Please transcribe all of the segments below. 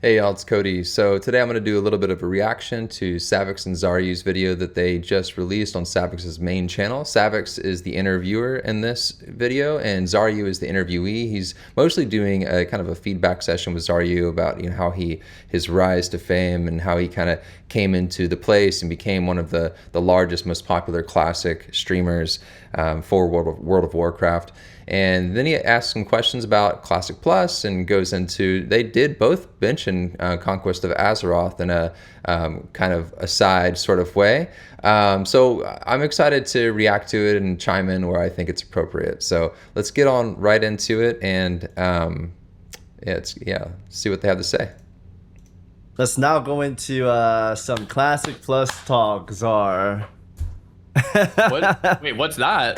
Hey y'all, it's Cody. So today I'm going to do a little bit of a reaction to Savix and Xaryu's video that they just released on Savix's main channel. Savix is the interviewer in this video and Xaryu is the interviewee. He's mostly doing a kind of a feedback session with Xaryu about how his rise to fame and how he kind of came into the place and became one of the largest, most popular classic streamers for World of Warcraft. And then he asks some questions about Classic Plus and goes into, they did both mention Conquest of Azeroth in a kind of aside sort of way. So I'm excited to react to it and chime in where I think it's appropriate. So let's get on right into it and see what they have to say. Let's now go into some Classic Plus talk, Czar. What? Wait, what's that?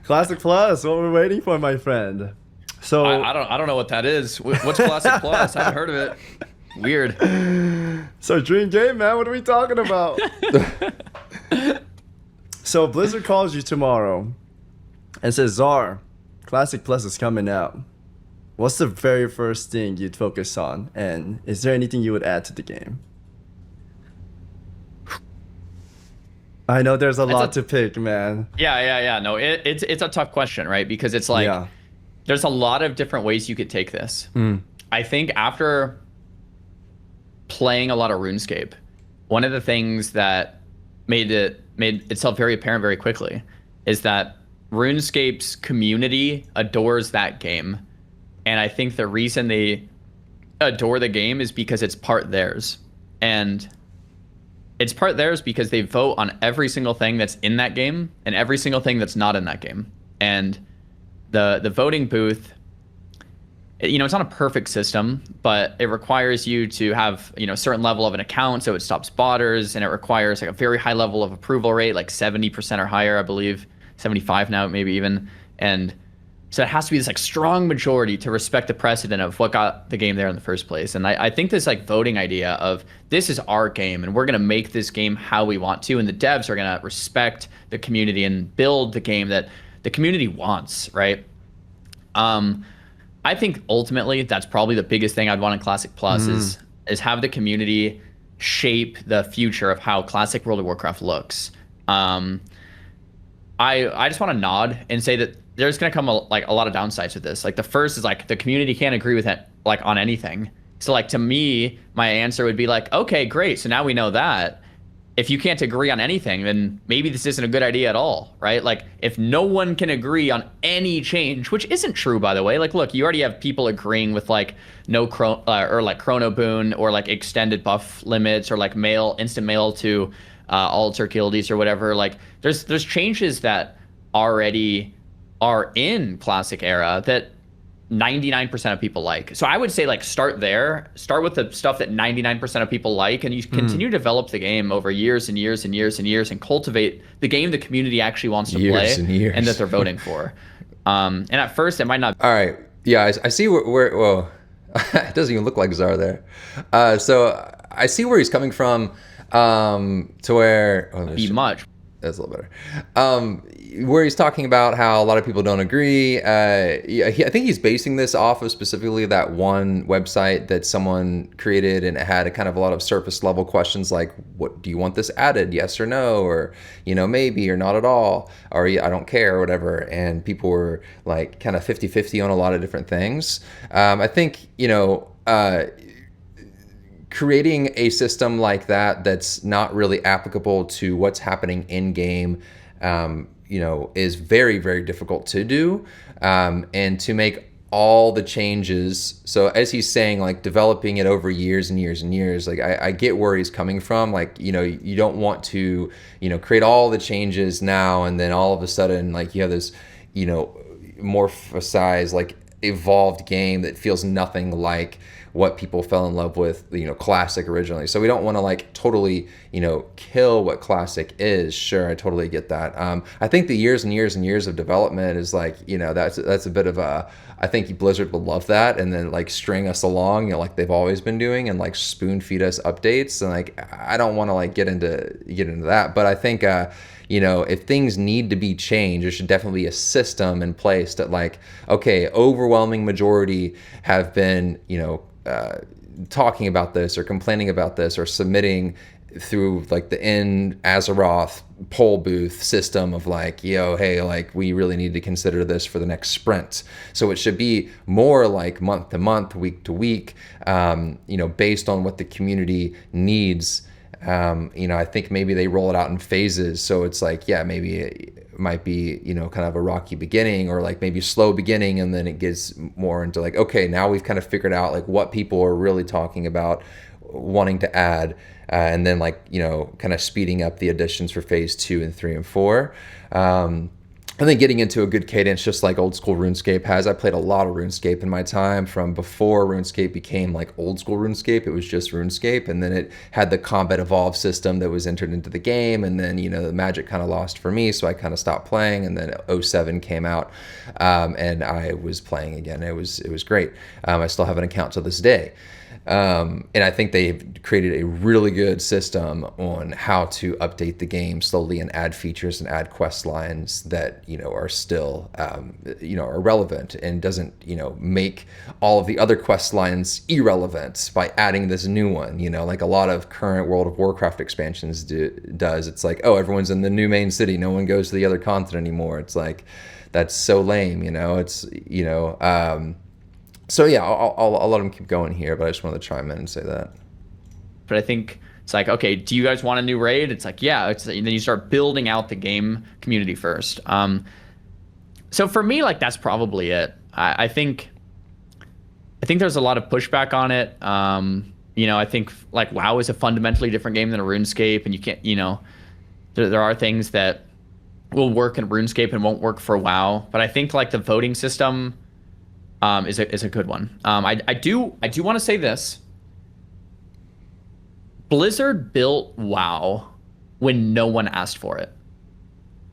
Classic Plus, what we're waiting for, my friend. So I don't know what that is. What's Classic Plus? I haven't heard of it. Weird. So dream game, man. What are we talking about? So Blizzard calls you tomorrow and says, Czar, Classic Plus is coming out. What's the very first thing you'd focus on? And is there anything you would add to the game? I know there's a lot to pick, man. Yeah. No, it's a tough question, right? Because it's like, there's a lot of different ways you could take this. I think after playing a lot of RuneScape, one of the things that made itself very apparent very quickly is that RuneScape's community adores that game. And I think the reason they adore the game is because it's part theirs. And it's part theirs because they vote on every single thing that's in that game and every single thing that's not in that game. And the voting booth, it's not a perfect system, but it requires you to have, a certain level of an account, so it stops botters, and it requires like a very high level of approval rate, like 70% or higher, I believe, 75 now, maybe even. And so it has to be this like strong majority to respect the precedent of what got the game there in the first place. And I think this like voting idea of this is our game and we're going to make this game how we want to, and the devs are going to respect the community and build the game that the community wants, right? I think ultimately that's probably the biggest thing I'd want in Classic Plus is have the community shape the future of how Classic World of Warcraft looks. I just want to nod and say that there's going to come a lot of downsides with this. Like the first is like the community can't agree with it like on anything. So like to me, my answer would be like, okay, great. So now we know that if you can't agree on anything, then maybe this isn't a good idea at all, right? Like if no one can agree on any change, which isn't true, by the way. Like, look, you already have people agreeing with like no chrono boon or like extended buff limits or like instant mail to altar guildies or whatever. Like there's changes that already are in Classic era that 99% of people like. So I would say like start there, start with the stuff that 99% of people like, and you continue to develop the game over years and years and years and years and cultivate the game the community actually wants to play and that they're voting for. And at first it might not. All right. Yeah, I see where well, it doesn't even look like Czar there. So I see where he's coming from to where... be much. That's a little better. Where he's talking about how a lot of people don't agree. I think he's basing this off of specifically that one website that someone created, and it had a kind of a lot of surface level questions like, what do you want this added? Yes or no, or maybe, or not at all, or I don't care, or whatever. And people were like kind of 50-50 on a lot of different things. I think creating a system like that's not really applicable to what's happening in game, is very, very difficult to do, and to make all the changes. So as he's saying, like developing it over years and years and years, like I get where he's coming from. Like, you don't want to, create all the changes now and then all of a sudden like you have this, morphosized, like evolved game that feels nothing like what people fell in love with, Classic originally. So we don't want to like totally, kill what Classic is. Sure, I totally get that. I think the years and years and years of development is like, that's a bit of a, I think Blizzard would love that, and then like string us along, like they've always been doing, and like spoon feed us updates. And like I don't want to like get into that, but I think if things need to be changed, there should definitely be a system in place that like, okay, overwhelming majority have been, talking about this or complaining about this or submitting through like the in Azeroth poll booth system of like, yo, hey, like we really need to consider this for the next sprint. So it should be more like month to month, week to week, based on what the community needs. I think maybe they roll it out in phases. So it's like, yeah, maybe it might be, kind of a rocky beginning or like maybe slow beginning. And then it gets more into like, okay, now we've kind of figured out like what people are really talking about wanting to add. And then kind of speeding up the additions for phase 2 and 3 and 4. And then getting into a good cadence, just like old school RuneScape has. I played a lot of RuneScape in my time from before RuneScape became like old school RuneScape. It was just RuneScape. And then it had the Combat Evolve system that was entered into the game. And then, the Magic kind of lost for me. So I kind of stopped playing. And then 07 came out and I was playing again. It was great. I still have an account to this day. And I think they've created a really good system on how to update the game slowly and add features and add quest lines that, are still, are relevant and doesn't, make all of the other quest lines irrelevant by adding this new one, like a lot of current World of Warcraft expansions does. It's like, oh, everyone's in the new main city. No one goes to the other continent anymore. It's like, that's so lame, So yeah, I'll let him keep going here, but I just wanted to chime in and say that. But I think it's like, okay, do you guys want a new raid? It's like, yeah. And then you start building out the game community first. So for me, like that's probably it. I think there's a lot of pushback on it. I think like WoW is a fundamentally different game than a RuneScape, and you can't, there are things that will work in RuneScape and won't work for WoW. But I think like the voting system is a good one. I do want to say this. Blizzard built WoW when no one asked for it.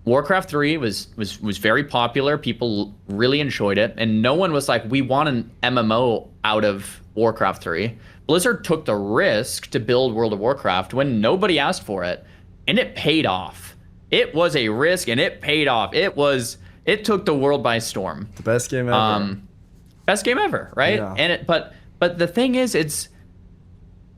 Warcraft 3 was very popular. People really enjoyed it, and no one was like, we want an MMO out of Warcraft 3. Blizzard took the risk to build World of Warcraft when nobody asked for it, and it paid off. It was a risk, and it paid off. It took the world by storm. The best game ever. Best game ever, right? Yeah. And but the thing is, it's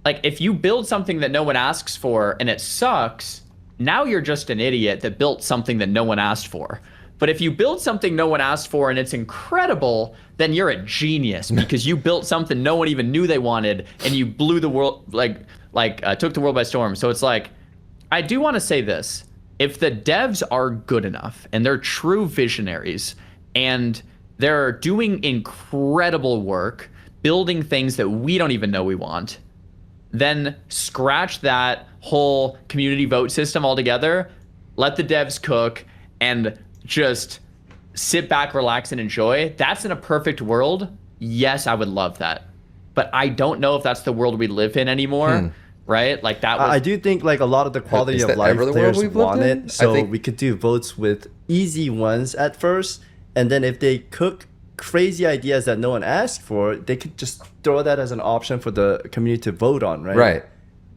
like if you build something that no one asks for and it sucks, now you're just an idiot that built something that no one asked for. But if you build something no one asked for and it's incredible, then you're a genius because you built something no one even knew they wanted and you blew the world took the world by storm. So it's like, I do want to say this: if the devs are good enough and they're true visionaries and they're doing incredible work, building things that we don't even know we want, then scratch that whole community vote system altogether, let the devs cook, and just sit back, relax, and enjoy. That's in a perfect world. Yes, I would love that. But I don't know if that's the world we live in anymore, right? Like that was... I do think like a lot of the quality of life players want it, so we could do votes with easy ones at first, and then if they cook crazy ideas that no one asked for, they could just throw that as an option for the community to vote on, right? Right.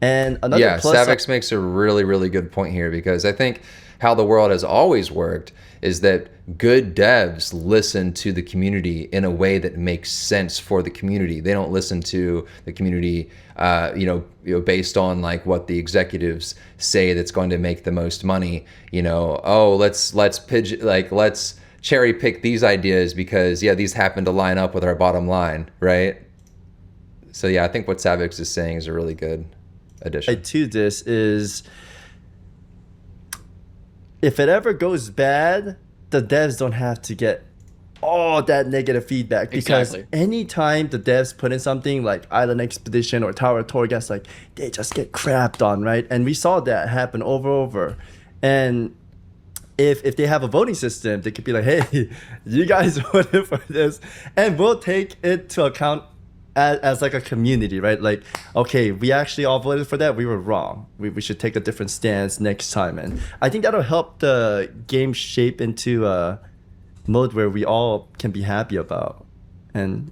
And another plus... Savix makes a really, really good point here, because I think how the world has always worked is that good devs listen to the community in a way that makes sense for the community. They don't listen to the community, based on like what the executives say that's going to make the most money. Let's cherry pick these ideas because these happen to line up with our bottom line, right? So I think what Savix is saying is a really good addition. To this is, if it ever goes bad, the devs don't have to get all that negative feedback, because anytime the devs put in something like Island Expedition or Tower of Torghast, like they just get crapped on, right? And we saw that happen over. And if they have a voting system, they could be like, hey, you guys voted for this, and we'll take it to account as like a community, right? Like, okay, we actually all voted for that. We were wrong. We should take a different stance next time. And I think that'll help the game shape into a mode where we all can be happy about. And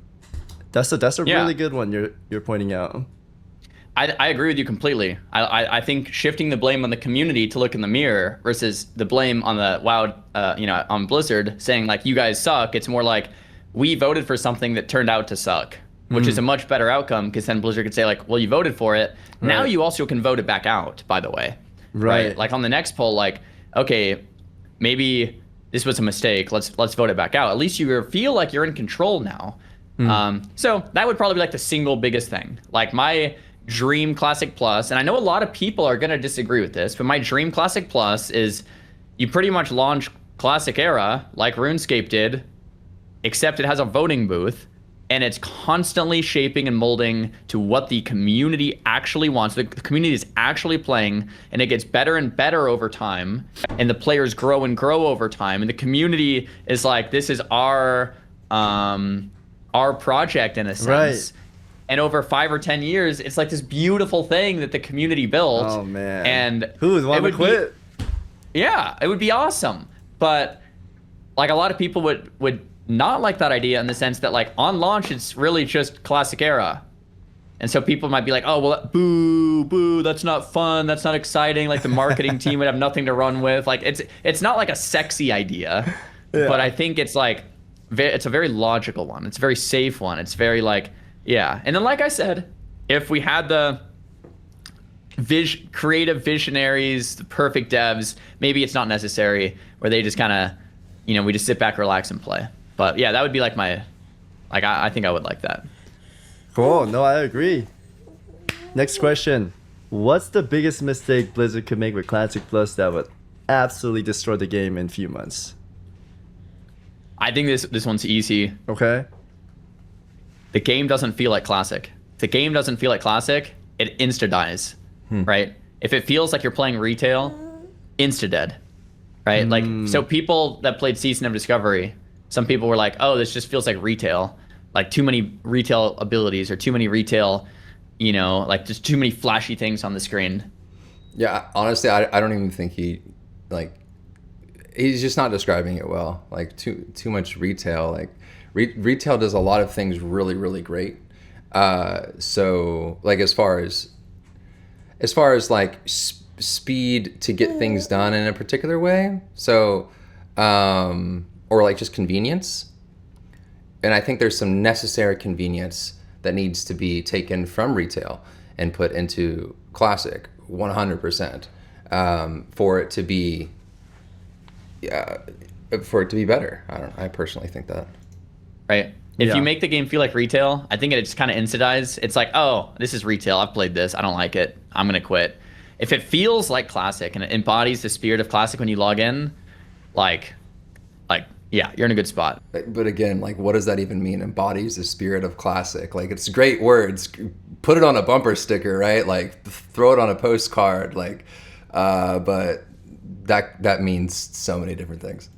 that's a really good one you're pointing out. I agree with you completely. I think shifting the blame on the community to look in the mirror versus the blame on the WoW, on Blizzard saying like, you guys suck. It's more like, we voted for something that turned out to suck. which is a much better outcome because then Blizzard could say like, well, you voted for it. Right. Now you also can vote it back out, by the way. Right. Like on the next poll, like, okay, maybe this was a mistake. Let's vote it back out. At least you feel like you're in control now. So that would probably be like the single biggest thing. Like my dream Classic Plus, and I know a lot of people are going to disagree with this, but my dream Classic Plus is you pretty much launch Classic Era like RuneScape did, except it has a voting booth, and it's constantly shaping and molding to what the community actually wants. The community is actually playing, and it gets better and better over time, and the players grow and grow over time, and the community is like, this is our project in a sense. Right. And over 5 or 10 years, it's like this beautiful thing that the community built. Oh man! And who would want to quit? Yeah, it would be awesome. But like a lot of people would not like that idea in the sense that like on launch it's really just Classic Era. And so people might be like, oh well, boo, that's not fun, that's not exciting. Like the marketing team would have nothing to run with. Like it's not like a sexy idea, but I think it's like it's a very logical one. It's a very safe one. It's very like, yeah. And then like I said, if we had the creative visionaries, the perfect devs, maybe it's not necessary, where they just kind of, we just sit back, relax, and play. But yeah, that would be like I think I would like that. Cool. No, I agree. Next question. What's the biggest mistake Blizzard could make with Classic Plus that would absolutely destroy the game in a few months? I think this one's easy. Okay. The game doesn't feel like Classic. If the game doesn't feel like Classic, it insta-dies, right? If it feels like you're playing retail, insta-dead, right? Like, so people that played Season of Discovery, some people were like, oh, this just feels like retail. Like too many retail abilities or too many retail, like just too many flashy things on the screen. Yeah, honestly, I don't even think he's just not describing it well. Like too much retail. Like retail does a lot of things really, really great. So like as far as like speed to get things done in a particular way. So, or like just convenience. And I think there's some necessary convenience that needs to be taken from retail and put into Classic 100%, for it to be better. I personally think that. Right. If you make the game feel like retail, I think it just kind of insta-dies. It's like, oh, this is retail. I've played this. I don't like it. I'm going to quit. If it feels like Classic and it embodies the spirit of Classic when you log in, yeah, you're in a good spot. But again, like, what does that even mean? Embodies the spirit of Classic. Like, it's great words. Put it on a bumper sticker, right? Like, throw it on a postcard. Like, but that means so many different things.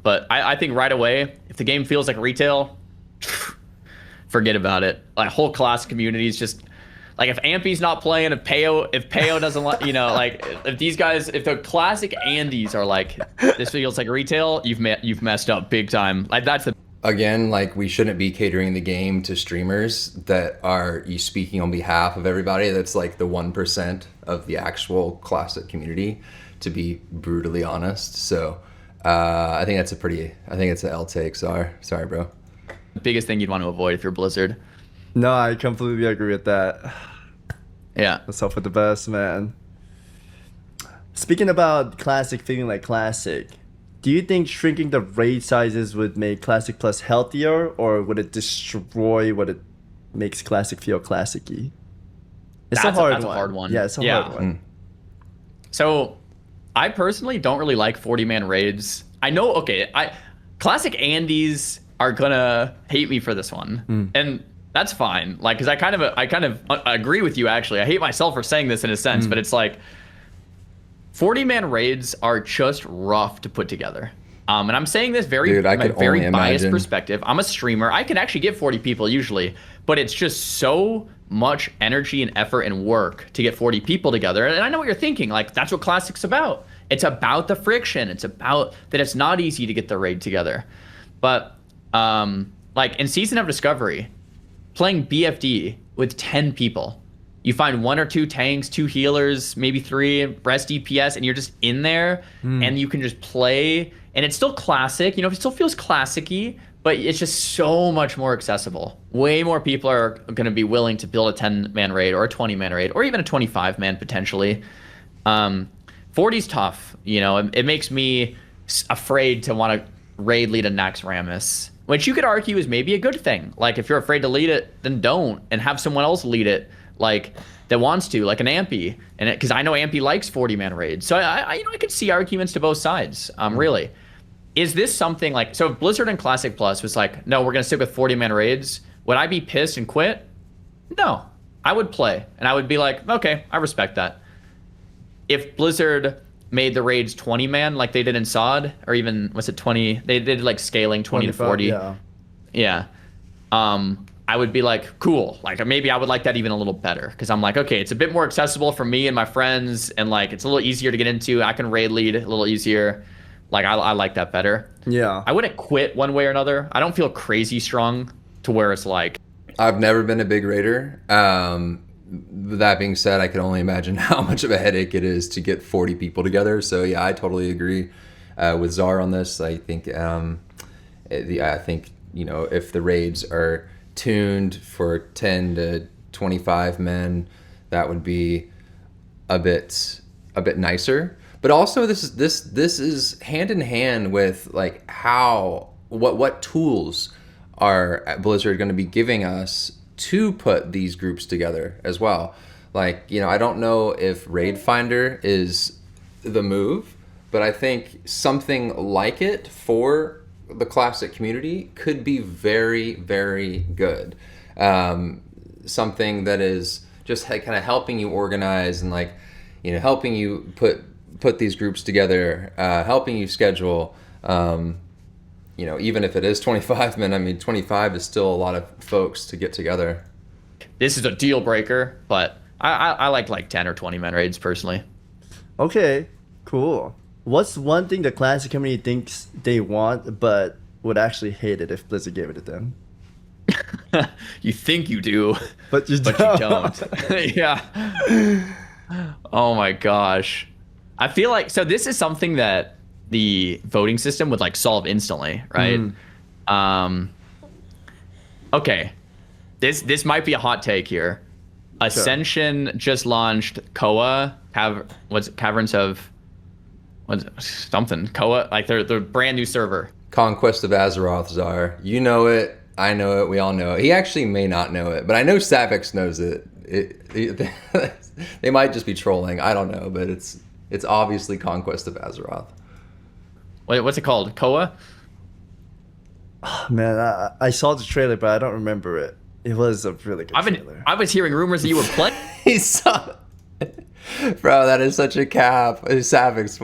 But I think right away, if the game feels like retail, forget about it. Like, whole Classic community is just like, if Ampy's not playing, if Peo doesn't like, like if these guys, if the Classic Andes are like, this feels like retail, you've messed up big time. Like that's the. Again, like we shouldn't be catering the game to streamers that are you speaking on behalf of everybody. That's like the 1% of the actual Classic community, to be brutally honest. So I think it's an L take. Sorry, bro. The biggest thing you'd want to avoid if you're Blizzard. No, I completely agree with that. Yeah. Let's hope for the best, man. Speaking about Classic feeling like Classic, do you think shrinking the raid sizes would make Classic Plus healthier, or would it destroy what it makes Classic feel classic-y? That's a hard one. Yeah, it's a hard one. So, I personally don't really like 40-man raids. I know, Classic Andes are gonna hate me for this one. And that's fine. Like, because I kind of agree with you, actually. I hate myself for saying this in a sense, but it's like 40-man raids are just rough to put together. And I'm saying this very biased perspective. I'm a streamer. I can actually get 40 people usually, but it's just so much energy and effort and work to get 40 people together. And I know what you're thinking. Like, that's what Classic's about. It's about the friction. It's about that it's not easy to get the raid together. But like in Season of Discovery, playing BFD with 10 people, you find 1 or 2 tanks, 2 healers, maybe 3 rest DPS, and you're just in there and you can just play, and it's still Classic, it still feels classic-y, but it's just so much more accessible. Way more people are going to be willing to build a 10-man raid or a 20-man raid or even a 25-man potentially. 40's tough, you know. It makes me afraid to want to raid lead a Naxxramas, which you could argue is maybe a good thing. Like if you're afraid to lead it, then don't, and have someone else lead it, like that wants to, like an Ampy, and because I know Ampy likes 40-man raids, so I could see arguments to both sides. Really. Is this something like, so if Blizzard and Classic Plus was like, no, we're going to stick with 40-man raids, would I be pissed and quit? No. I would play, and I would be like, okay, I respect that. If Blizzard made the raids 20-man like they did in SOD, or even, was it 20? They did like scaling 20 to 40. Yeah. Yeah. I would be like, cool. Like maybe I would like that even a little better, because I'm like, okay, it's a bit more accessible for me and my friends, and like it's a little easier to get into. I can raid lead a little easier. Like I like that better. Yeah. I wouldn't quit one way or another. I don't feel crazy strong to where it's like. I've never been a big raider. That being said, I can only imagine how much of a headache it is to get 40 people together. So yeah, I totally agree with Czar on this. I think you know, if the raids are tuned for 10 to 25 men, that would be a bit nicer. But also this is hand in hand with like what tools are Blizzard going to be giving us to put these groups together as well. Like, you know, I don't know if Raid Finder is the move, but I think something like it for the Classic community could be very, very good. Something that is just kind of helping you organize and, like, you know, helping you put these groups together, helping you schedule. You know, even if it is 25 men, I mean, 25 is still a lot of folks to get together. This is a deal breaker, but I like 10 or 20 men raids personally. Okay, cool. What's one thing the Classic community thinks they want but would actually hate it if Blizzard gave it to them? You think you do, but you don't. Yeah. Oh my gosh. I feel like, so this is something that the voting system would like solve instantly, right? Okay. This might be a hot take here. Ascension just launched Koa, Caverns of something. Koa, like their brand new server. Conquest of Azeroth, Czar. You know it. I know it. We all know it. He actually may not know it, but I know Savix knows it. They might just be trolling. I don't know, but it's obviously Conquest of Azeroth. Wait, what's it called? Koa? Oh, man, I saw the trailer, but I don't remember it. It was a really good trailer. I was hearing rumors that you were playing. He saw it. Bro, that is such a cap. Savix.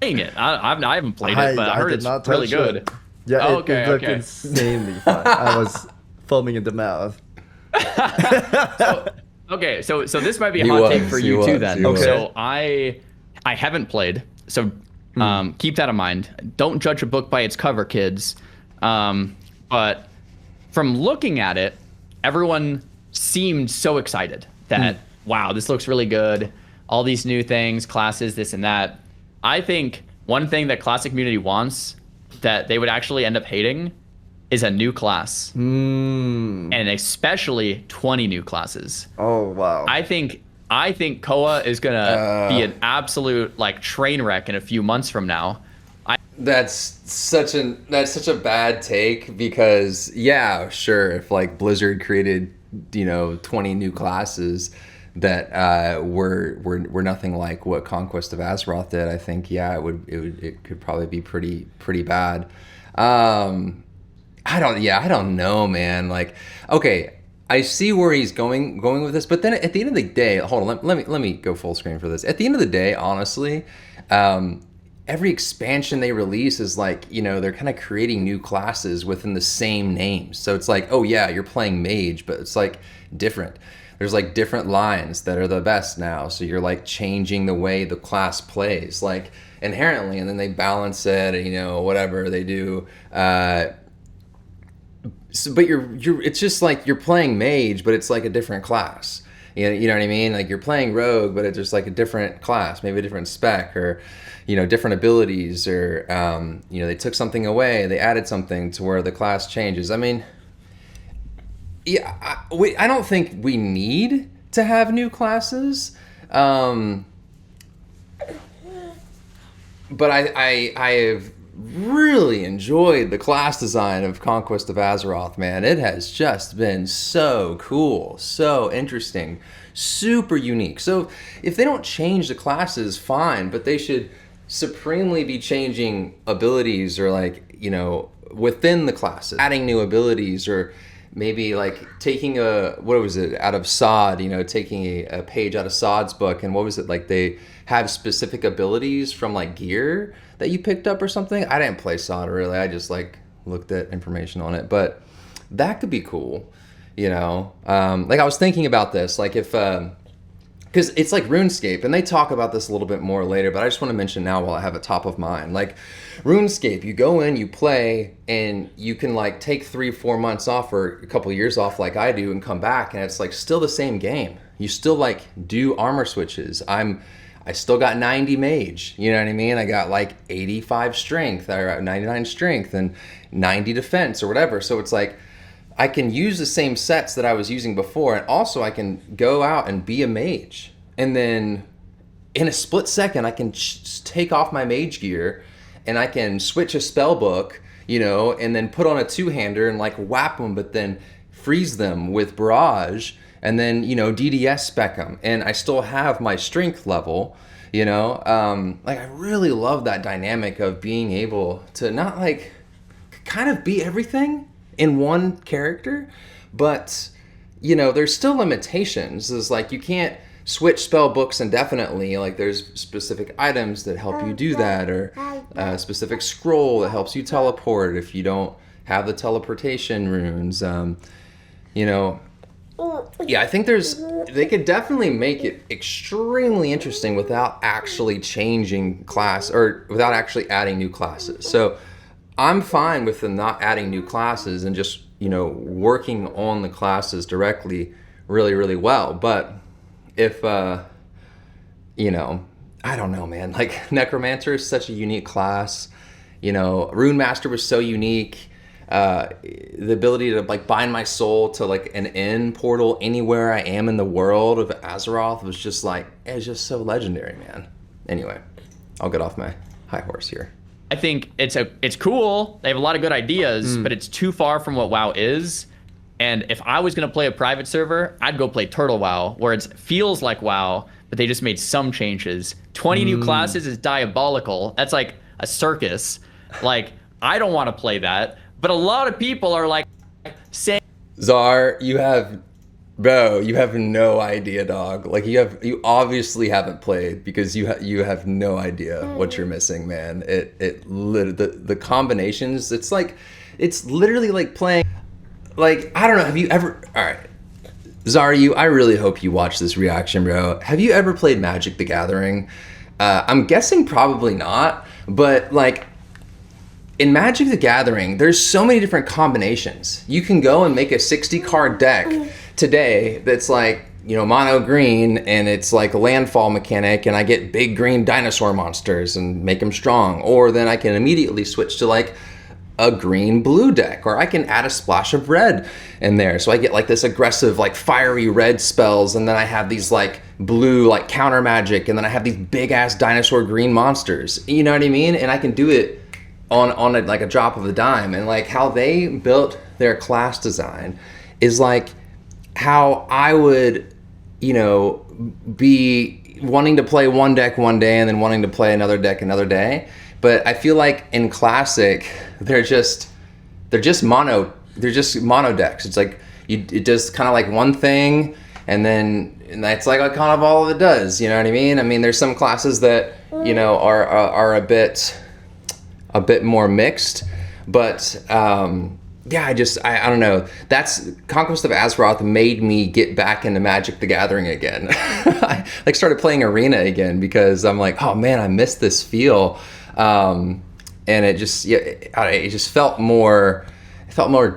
Playing it. I haven't played it, but I heard it's really good. Yeah, it looked insanely fun. I was foaming in the mouth. So this might be a hot take for you too then. Okay. So I haven't played. So keep that in mind. Don't judge a book by its cover, kids. But from looking at it, everyone seemed so excited that, wow, this looks really good. All these new things, classes, this and that. I think one thing that Classic community wants that they would actually end up hating is a new class. And especially 20 new classes. Oh, wow. I think Koa is gonna be an absolute like train wreck in a few months from now. That's such a bad take, because yeah, sure, if like Blizzard created, you know, 20 new classes that were nothing like what Conquest of Azeroth did, I think it could probably be pretty bad. I don't know, man. Like, okay, I see where he's going with this, but then at the end of the day, hold on, let me go full screen for this. At the end of the day, honestly, every expansion they release is like, you know, they're kind of creating new classes within the same names. So it's like, oh yeah, you're playing mage, but it's like different. There's like different lines that are the best now. So you're like changing the way the class plays, like inherently, and then they balance it, you know, whatever they do. But it's just like you're playing mage, but it's like a different class. You know what I mean? Like you're playing rogue, but it's just like a different class, maybe a different spec, or different abilities, or they took something away, they added something to where the class changes. I mean, yeah, I don't think we need to have new classes, but I have really enjoyed the class design of Conquest of Azeroth, man. It has just been so cool, so interesting, super unique. So if they don't change the classes, fine, but they should supremely be changing abilities, or within the classes, adding new abilities, or maybe like taking out of Sod, taking a page out of Sod's book, and what was it, like they have specific abilities from like gear that you picked up or something. I didn't play Sod really, I just like looked at information on it, but that could be cool. Like I was thinking about this, like if because it's like RuneScape, and they talk about this a little bit more later, but I just want to mention now while I have it top of mind. Like RuneScape, you go in, you play, and you can like take 3-4 months off or a couple of years off like I do, and come back, and it's like still the same game. You still like do armor switches. I still got 90 mage, you know what I mean? I got like 85 strength, or 99 strength, and 90 defense, or whatever. So it's like I can use the same sets that I was using before, and also I can go out and be a mage. And then in a split second, I can take off my mage gear, and I can switch a spell book, and then put on a two-hander and like whap them, but then freeze them with barrage, and then, DDS spec them. And I still have my strength level, like I really love that dynamic of being able to not like kind of be everything in one character, but there's still limitations. It's like you can't switch spell books indefinitely. Like there's specific items that help you do that, or a specific scroll that helps you teleport if you don't have the teleportation runes. Yeah, I think they could definitely make it extremely interesting without actually changing class, or without actually adding new classes. So I'm fine with them not adding new classes and just, working on the classes directly really, really well. But if, I don't know, man, like Necromancer is such a unique class, Rune Master was so unique. The ability to like bind my soul to like an end portal anywhere I am in the world of Azeroth was just like, it's just so legendary, man. Anyway, I'll get off my high horse here. I think it's cool. They have a lot of good ideas, but it's too far from what WoW is. And if I was going to play a private server, I'd go play Turtle WoW, where it feels like WoW, but they just made some changes. 20 new classes is diabolical. That's like a circus. Like, I don't want to play that. But a lot of people are like saying, Zar, you have no idea, dog. Like you obviously haven't played, because you have no idea what you're missing, man. The combinations, it's literally like playing, like, I don't know, have you ever, all right, Xaryu, I really hope you watch this reaction, bro. Have you ever played Magic the Gathering? I'm guessing probably not, but like, in Magic the Gathering, there's so many different combinations. You can go and make a 60 card deck today that's like, mono green, and it's like a landfall mechanic, and I get big green dinosaur monsters and make them strong. Or then I can immediately switch to like a green blue deck, or I can add a splash of red in there. So I get like this aggressive, like fiery red spells, and then I have these like blue, like counter magic, and then I have these big ass dinosaur green monsters. You know what I mean? And I can do it on like a drop of a dime. And like how they built their class design is like how I would, be wanting to play one deck one day and then wanting to play another deck another day. But I feel like in Classic, they're just mono decks. It's like it does kind of like one thing, and that's like kind of all it does. You know what I mean? I mean, there's some classes that are a bit more mixed, but yeah, I don't know. That's Conquest of Azeroth made me get back into Magic the Gathering again. I like started playing Arena again because I'm like, oh man, I miss this feel, and it just felt more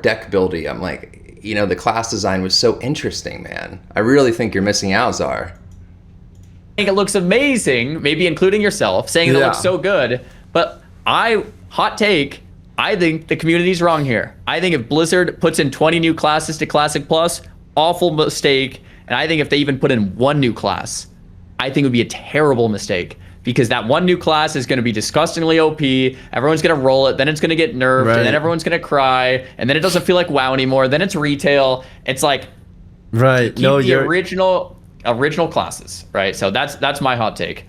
deck buildy. I'm like, you know, the class design was so interesting, man. I really think you're missing out, Zar. I think it looks amazing, maybe including yourself, saying it looks so good. But hot take, I think the community's wrong here. I think if Blizzard puts in 20 new classes to Classic Plus, awful mistake. And I think if they even put in one new class, I think it would be a terrible mistake. Because that one new class is going to be disgustingly OP. Everyone's going to roll it. Then it's going to get nerfed. And then everyone's going to cry. And then it doesn't feel like WoW anymore. Then it's retail. It's like keep the original classes, right? So that's my hot take.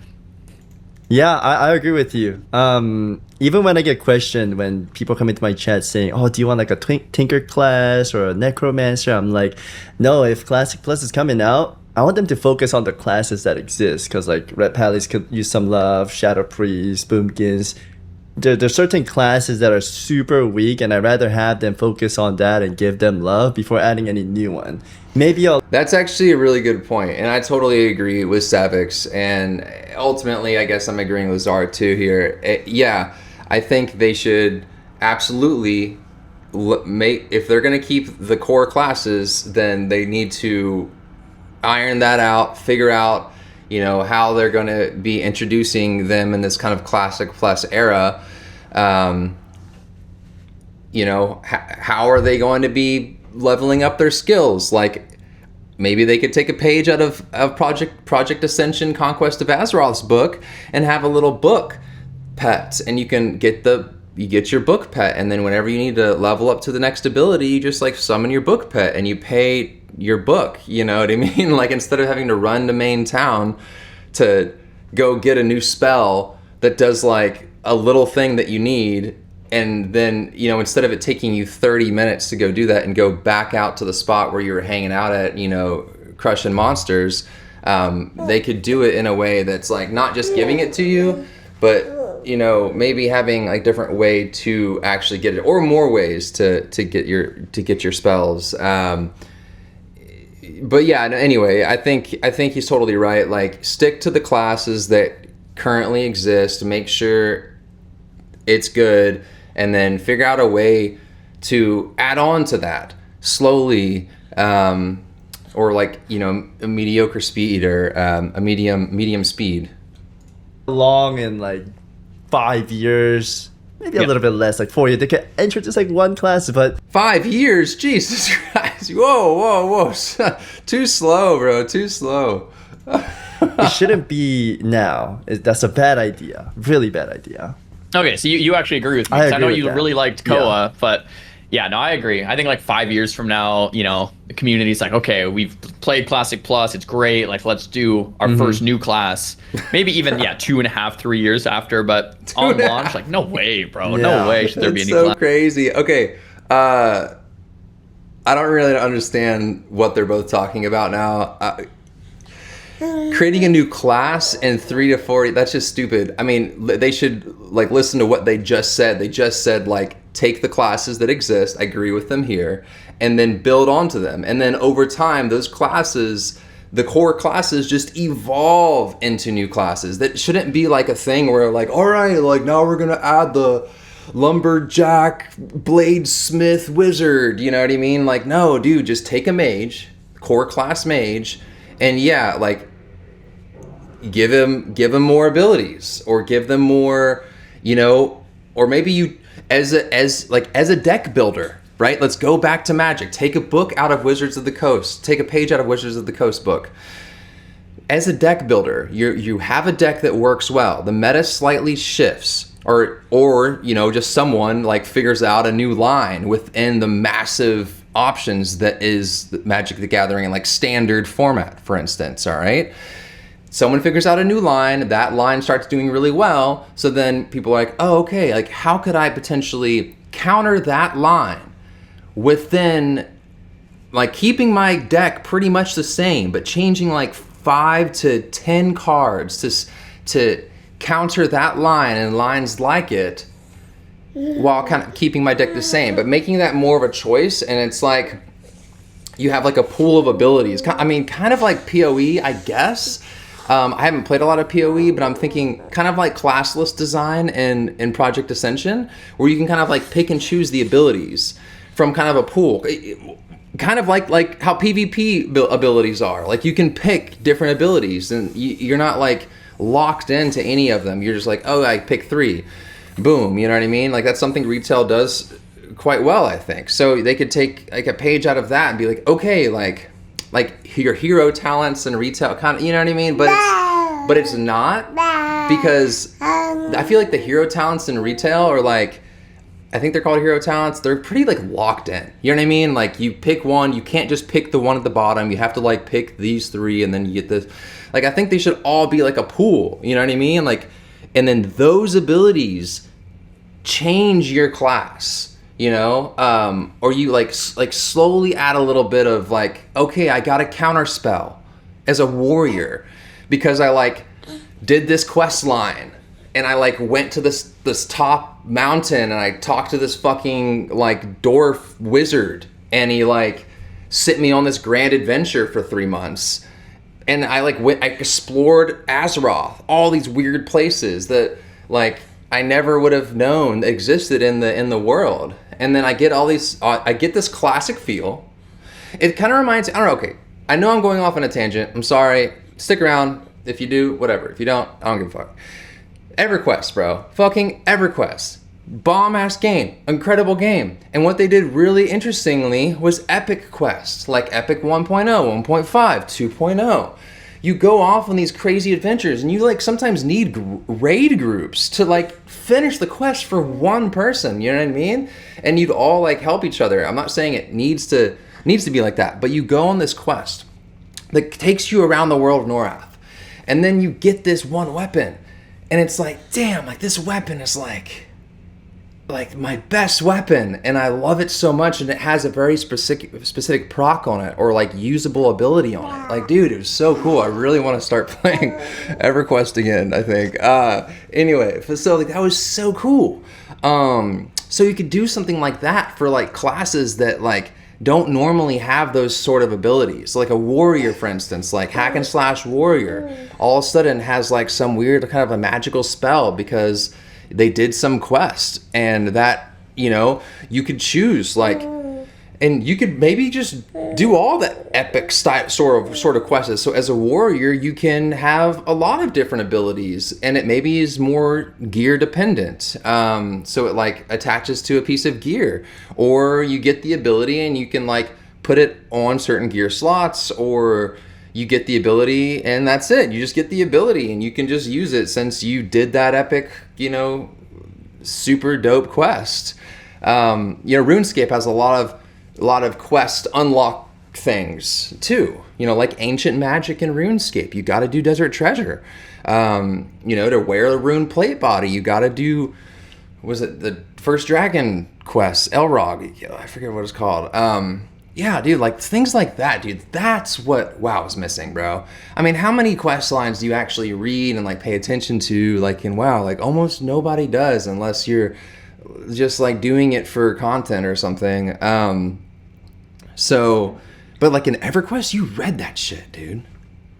Yeah, I agree with you. Even when I get questioned when people come into my chat saying, "Oh, do you want like a Tinker class or a Necromancer?" I'm like, no. If Classic Plus is coming out, I want them to focus on the classes that exist, because like Red Palace could use some love, Shadow Priest, Boomkins. There's certain classes that are super weak, and I'd rather have them focus on that and give them love before adding any new one. That's actually a really good point, and I totally agree with Savix, and ultimately I guess I'm agreeing with Zar too here. Yeah, I think they should absolutely if they're going to keep the core classes, then they need to iron that out, figure out, you know, how they're going to be introducing them in this kind of Classic Plus era. You know, how are they going to be leveling up their skills? Like, maybe they could take a page out of Project Ascension Conquest of Azeroth's book and have a little book pet, and you can get your book pet, and then whenever you need to level up to the next ability, you just like summon your book pet and you pay your book, you know what I mean? Like, instead of having to run to main town to go get a new spell that does like a little thing that you need, and then, you know, instead of it taking you 30 minutes to go do that and go back out to the spot where you were hanging out at, you know, crushing monsters, they could do it in a way that's like not just giving it to you, but, you know, maybe having like different way to actually get it, or more ways to get your spells. But yeah, anyway, I think he's totally right. Like, stick to the classes that currently exist, make sure it's good, and then figure out a way to add on to that slowly, or like, you know, a mediocre speed, or a medium speed. Long in like 5 years. Maybe a little bit less, like 4 years. They can introduce like one class, but 5 years, Jesus Christ! Whoa! Too slow, bro. Too slow. It shouldn't be now. That's a bad idea. Really bad idea. Okay, so you actually agree with me. I know you really liked Koa, but yeah, no, I agree. I think like 5 years from now, you know, the community's like, okay, we've played Classic Plus, it's great. Like, let's do our first new class. Maybe even 2.5, 3 years after, but on launch, like, no way, bro. Yeah. No way should there be a new class. It's so crazy. Okay, I don't really understand what they're both talking about now. Creating a new class in 3 to 4, that's just stupid. I mean, they should like listen to what they just said. They just said, like, take the classes that exist, I agree with them here, and then build onto them. And then over time, those classes, the core classes, just evolve into new classes. That shouldn't be like a thing where like, all right, like now we're gonna add the lumberjack, bladesmith, wizard, you know what I mean? Like, no, dude, just take a mage, core class mage, and yeah, like give him more abilities, or give them more, you know, or maybe you as a deck builder, right? Let's go back to Magic. Take a book out of Wizards of the Coast. Take a page out of Wizards of the Coast book. As a deck builder, you have a deck that works well. The meta slightly shifts, or you know, just someone like figures out a new line within the massive options that is Magic the Gathering in like standard format, for instance, all right? Someone figures out a new line, that line starts doing really well, so then people are like, oh, okay, like how could I potentially counter that line within, like, keeping my deck pretty much the same, but changing like 5 to 10 cards to counter that line and lines like it, while kind of keeping my deck the same, but making that more of a choice. And it's like you have like a pool of abilities. I mean, kind of like PoE, I guess. I haven't played a lot of PoE, but I'm thinking kind of like classless design in Project Ascension, where you can kind of like pick and choose the abilities from kind of a pool. kind of like how PvP abilities are. Like you can pick different abilities, and you're not like locked into any of them. You're just like, oh, I pick 3, boom. You know what I mean? Like that's something retail does quite well, I think. So they could take like a page out of that and be like, okay, like your hero talents and retail kind of, you know what I mean? But it's not, because I feel like the hero talents in retail are like, I think they're called hero talents. They're pretty like locked in. You know what I mean? Like you pick one, you can't just pick the one at the bottom. You have to like pick these 3 and then you get this. Like I think they should all be like a pool. You know what I mean? Like, and then those abilities change your class. You know, or you like slowly add a little bit of like, okay, I got a counter spell as a warrior because I like did this quest line and I like went to this top mountain and I talked to this fucking like dwarf wizard and he like sent me on this grand adventure for 3 months. And I explored Azeroth, all these weird places that like I never would have known existed in the world. And then I get all these, I get this classic feel. It kind of reminds, I don't know, okay, I know I'm going off on a tangent. I'm sorry. Stick around. If you do, whatever. If you don't, I don't give a fuck. EverQuest, bro. Fucking EverQuest. Bomb-ass game. Incredible game. And what they did really interestingly was Epic Quest. Like Epic 1.0, 1.5, 2.0. You go off on these crazy adventures and you like sometimes need raid groups to like finish the quest for one person, you know what I mean? And you'd all like help each other. I'm not saying it needs to be like that, but you go on this quest that takes you around the world of Norath. And then you get this one weapon and it's like, damn, like this weapon is like my best weapon and I love it so much and it has a very specific proc on it or like usable ability on it. Like, dude, it was so cool. I really want to start playing EverQuest again, I think. Anyway, so like that was so cool. So you could do something like that for like classes that like don't normally have those sort of abilities. Like a warrior, for instance, like hack and slash warrior, all of a sudden has like some weird kind of a magical spell because they did some quest and that, you know, you could choose like, and you could maybe just do all the epic style sort of quests. So as a warrior, you can have a lot of different abilities and it maybe is more gear dependent. So it like attaches to a piece of gear or you get the ability and you can like put it on certain gear slots or you get the ability and that's it. You just get the ability and you can just use it since you did that epic, you know, super dope quest. You know, RuneScape has a lot of quest unlock things too. You know, like ancient magic in RuneScape, you got to do Desert Treasure. You know, to wear the rune plate body, you got to do, was it the first dragon quest, Elrog? I forget what it's called. Yeah, dude, like things like that, dude. That's what WoW is missing, bro. I mean, how many quest lines do you actually read and like pay attention to, like in WoW? Like almost nobody does, unless you're just like doing it for content or something. So, but like in EverQuest, you read that shit, dude.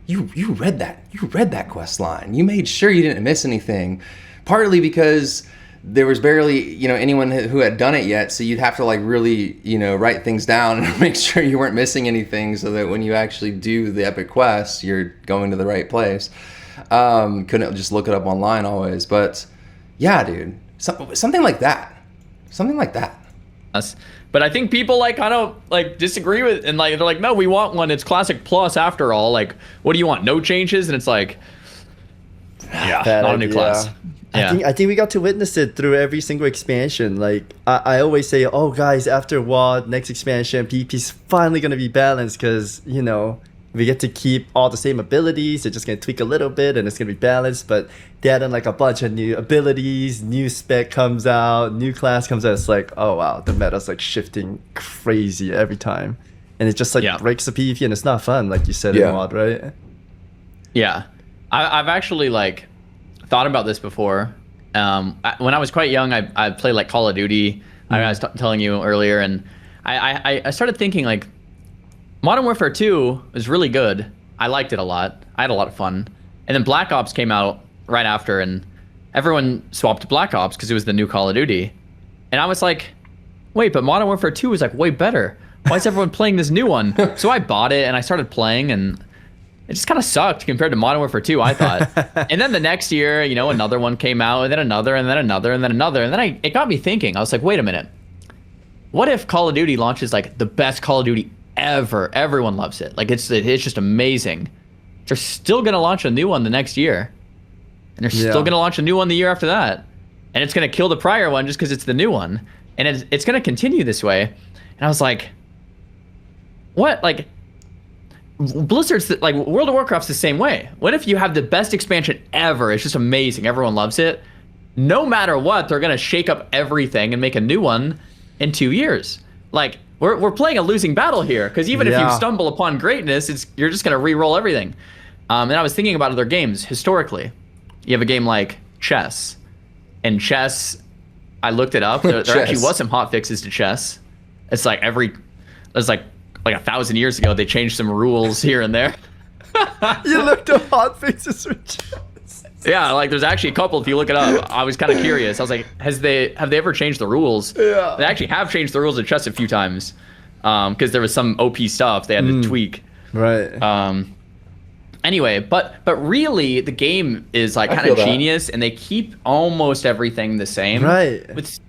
You read that quest line. You made sure you didn't miss anything, partly because there was barely, you know, anyone who had done it yet, so you'd have to like really, you know, write things down and make sure you weren't missing anything so that when you actually do the epic quest, you're going to the right place. Couldn't just look it up online always, but yeah, dude, something like that. But I think people like kind of like disagree with, and like they're like, no, we want one. It's Classic Plus after all. Like, what do you want? No changes? And it's like, yeah, not a new class. Yeah. I think we got to witness it through every single expansion. Like I always say, oh guys, after WoD, next expansion, PvP's finally gonna be balanced because, you know, we get to keep all the same abilities. They're just gonna tweak a little bit and it's gonna be balanced. But they added like a bunch of new abilities, new spec comes out, new class comes out. It's like, oh wow, the meta's like shifting crazy every time, and it just like breaks the PvP and it's not fun, like you said in WoD, right? Yeah, I've actually like thought about this before. When I was quite young, I played like Call of Duty. I was telling you earlier, and I started thinking like Modern Warfare 2 was really good. I liked it a lot. I had a lot of fun. And then Black Ops came out right after, and everyone swapped to Black Ops because it was the new Call of Duty. And I was like, wait, but Modern Warfare 2 was like way better. why is everyone playing this new one? So I bought it and I started playing, and it just kind of sucked compared to Modern Warfare 2, I thought. And then the next year, you know, another one came out, and then another, and then another, and then another. And then it got me thinking. I was like, wait a minute. What if Call of Duty launches like the best Call of Duty ever? Everyone loves it. Like, it's just amazing. They're still going to launch a new one the next year. And they're still going to launch a new one the year after that. And it's going to kill the prior one just because it's the new one. And it's going to continue this way. And I was like, what? Like, Blizzard's like, World of Warcraft's the same way. What if you have the best expansion ever? It's just amazing. Everyone loves it. No matter what, they're going to shake up everything and make a new one in 2 years. Like, we're playing a losing battle here, because even if you stumble upon greatness, you're just going to re-roll everything. And I was thinking about other games historically. You have a game like chess. And chess, I looked it up. There actually was some hot fixes to chess. It's like like 1,000 years ago, they changed some rules here and there. You looked up hot fixes for chess. Yeah, like there's actually a couple. If you look it up, I was kind of curious. I was like, have they ever changed the rules? Yeah. They actually have changed the rules of chess a few times, because there was some OP stuff they had to tweak. Right. Anyway, but really, the game is like kind of genius, and they keep almost everything the same. Right.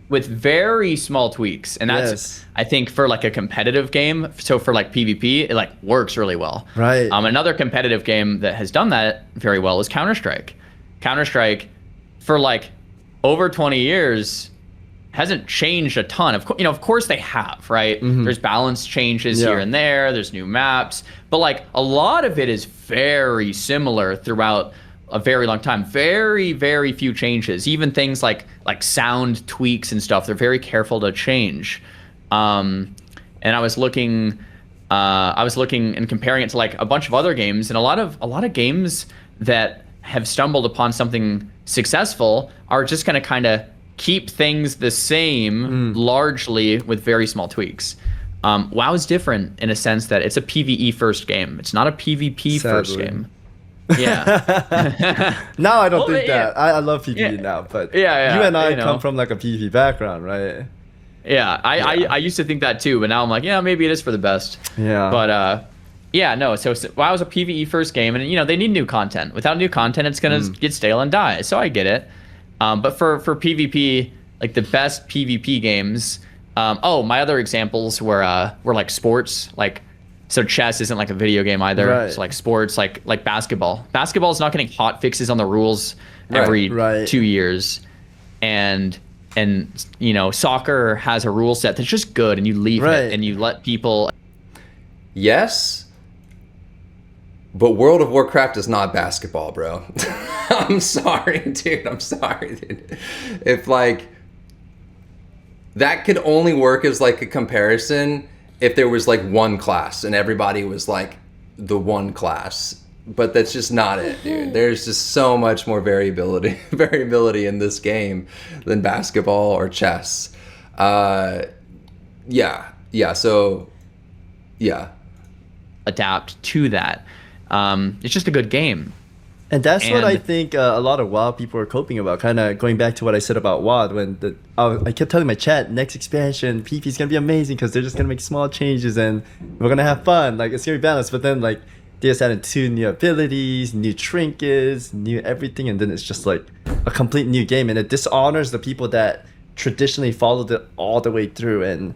With very small tweaks, and that's I think for like a competitive game. So for like PvP, it like works really well. Right. Another competitive game that has done that very well is Counter-Strike. Counter-Strike, for like over 20 years, hasn't changed a ton. Of course they have, right? Mm-hmm. There's balance changes here and there. There's new maps, but like a lot of it is very similar throughout a very long time. Very, very few changes. Even things like sound tweaks and stuff, they're very careful to change. And I was looking and comparing it to like a bunch of other games, and a lot of games that have stumbled upon something successful are just going to kind of keep things the same largely with very small tweaks. WoW is different in a sense that it's a PvE first game. It's not a PvP first game. Yeah. Now I don't think that. I love PvE now, but you and I come from like a PvP background, right? Yeah, I used to think that too, but now I'm like, yeah, maybe it is for the best. Yeah. But so WoW is a PvE first game, and they need new content. Without new content, it's gonna get stale and die. So I get it. But for PvP, like the best PvP games, my other examples were like sports, like. So chess isn't like a video game either. Right. It's like sports, like basketball. Basketball is not getting hot fixes on the rules every 2 years, and soccer has a rule set that's just good, and you leave it and you let people. Yes, but World of Warcraft is not basketball, bro. I'm sorry, dude. If like that could only work as like a comparison. If there was like one class and everybody was like the one class, but that's just not it, dude. There's just so much more variability in this game than basketball or chess. So adapt to that. It's just a good game. And that's what I think a lot of WoW people are coping about. Kind of going back to what I said about WoD when I kept telling my chat, next expansion, PvP is gonna be amazing because they're just gonna make small changes and we're gonna have fun. Like it's gonna be balanced. But then like they just added 2 new abilities, new trinkets, new everything, and then it's just like a complete new game, and it dishonors the people that traditionally followed it all the way through. And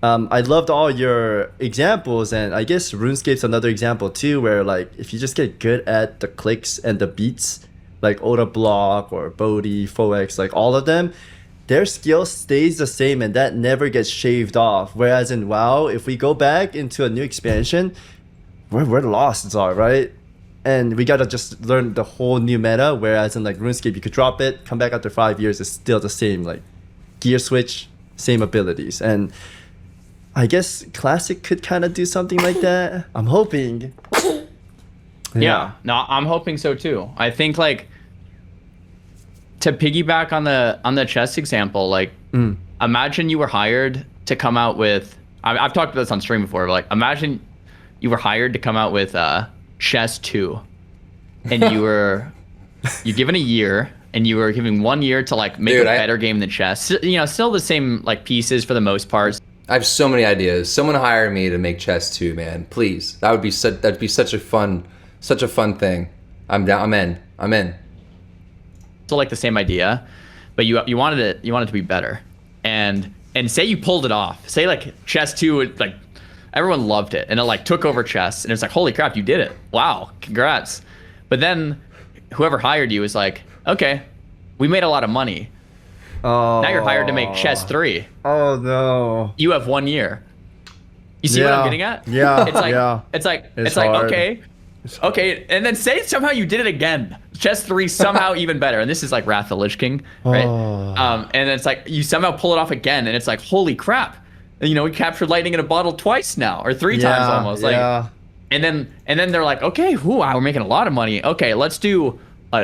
I loved all your examples, and I guess RuneScape's another example too, where like if you just get good at the clicks and the beats, like Oda Block or Bodhi, Foex, like all of them, their skill stays the same and that never gets shaved off. Whereas in WoW, if we go back into a new expansion, we're lost, Czar, right? And we gotta just learn the whole new meta, whereas in like RuneScape, you could drop it, come back after 5 years, it's still the same, like gear switch, same abilities. And I guess Classic could kind of do something like that. I'm hoping. Yeah, no, I'm hoping so too. I think like to piggyback on the chess example, like imagine you were hired to come out with. I've talked about this on stream before, but like imagine you were hired to come out with Chess 2, and you're given a year, and you were given 1 year to like make a better game than chess. Still the same like pieces for the most part. I have so many ideas. Someone hire me to make chess 2, man. Please. That'd be such a fun thing. I'm down. I'm in. Still like the same idea, but you wanted it to be better. And say you pulled it off. Say like chess 2, like everyone loved it and it like took over chess and it's like, holy crap, you did it. Wow, congrats. But then whoever hired you is like, okay, we made a lot of money. Oh. Now you're hired to make chess 3. Oh no. You have 1 year. You see what I'm getting at? Yeah. It's like okay, and then say somehow you did it again. Chess 3 somehow even better, and this is like Wrath of the Lich King, right? And then it's like you somehow pull it off again, and it's like, holy crap, you know, we captured lightning in a bottle twice now, or 3 times almost. Like, and then they're like, okay, wow, we're making a lot of money. Okay, let's do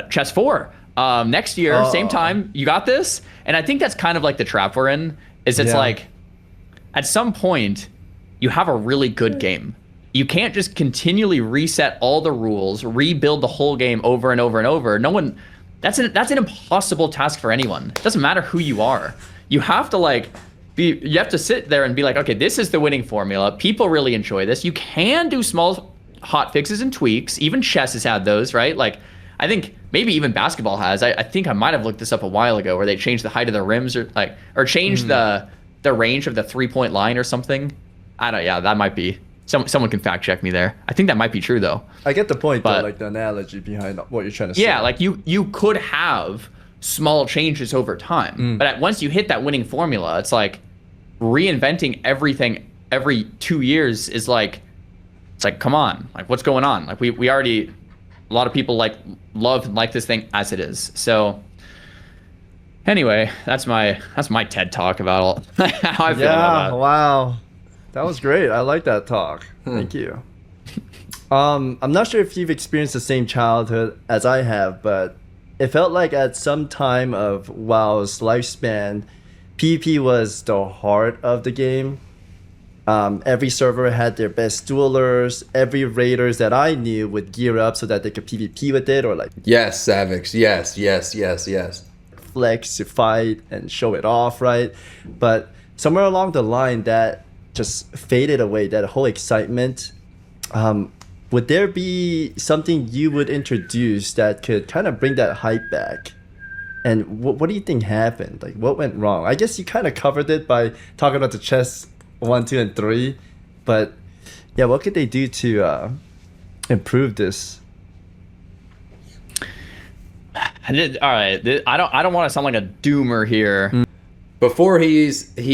chess 4 next year, same time. You got this. And I think that's kind of like the trap we're in. Is it's like, at some point, you have a really good game. You can't just continually reset all the rules, rebuild the whole game over and over and over. No one, that's an impossible task for anyone. It doesn't matter who you are. You have to you have to sit there and be like, okay, this is the winning formula. People really enjoy this. You can do small hot fixes and tweaks. Even chess has had those, right? Like, I think maybe even basketball has. I think I might have looked this up a while ago, where they changed the height of the rims or changed the range of the 3-point line or something. Yeah, that might be. Someone can fact check me there. I think that might be true though. I get the point, though, like the analogy behind what you're trying to say. Yeah, like you could have small changes over time, but once you hit that winning formula, it's like reinventing everything every 2 years is like, it's like, come on, like what's going on? Like we already, a lot of people love and like this thing as it is. So anyway, that's my TED talk about all how I feel about that. Wow. That was great. I like that talk. Thank you. I'm not sure if you've experienced the same childhood as I have, but it felt like at some time of WoW's lifespan, PvP was the heart of the game. Every server had their best duelers. Every raiders that I knew would gear up so that they could PvP with it, or like yes, Savix, yes. Flex to fight and show it off, right? But somewhere along the line, that just faded away. That whole excitement. Would there be something you would introduce that could kind of bring that hype back? And what do you think happened? Like, what went wrong? I guess you kind of covered it by talking about the chess 1, 2, and 3, but yeah, what could they do to improve this? All right, I don't want to sound like a doomer here. Before he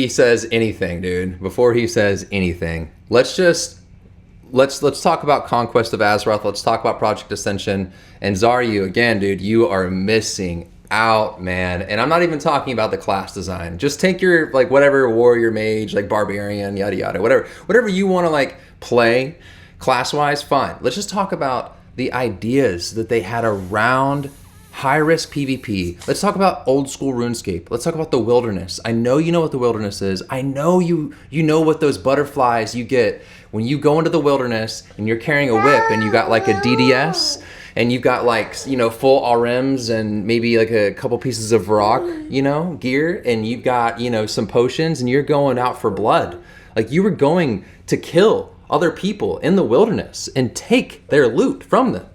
says anything, dude. Before he says anything, let's talk about Conquest of Azeroth. Let's talk about Project Ascension and Xaryu again, dude. You are missing out, man. And I'm not even talking about the class design. Just take your like whatever warrior, mage, like barbarian, yada yada, whatever you want to like play class wise. Fine. Let's just talk about the ideas that they had around high risk PvP. Let's talk about old school RuneScape. Let's talk about the wilderness. I know you know what the wilderness is. I know you know what those butterflies you get when you go into the wilderness and you're carrying a whip and you got like a DDS and you've got like, you know, full RMs and maybe like a couple pieces of rock, you know, gear, and you've got, you know, some potions and you're going out for blood. Like you were going to kill other people in the wilderness and take their loot from them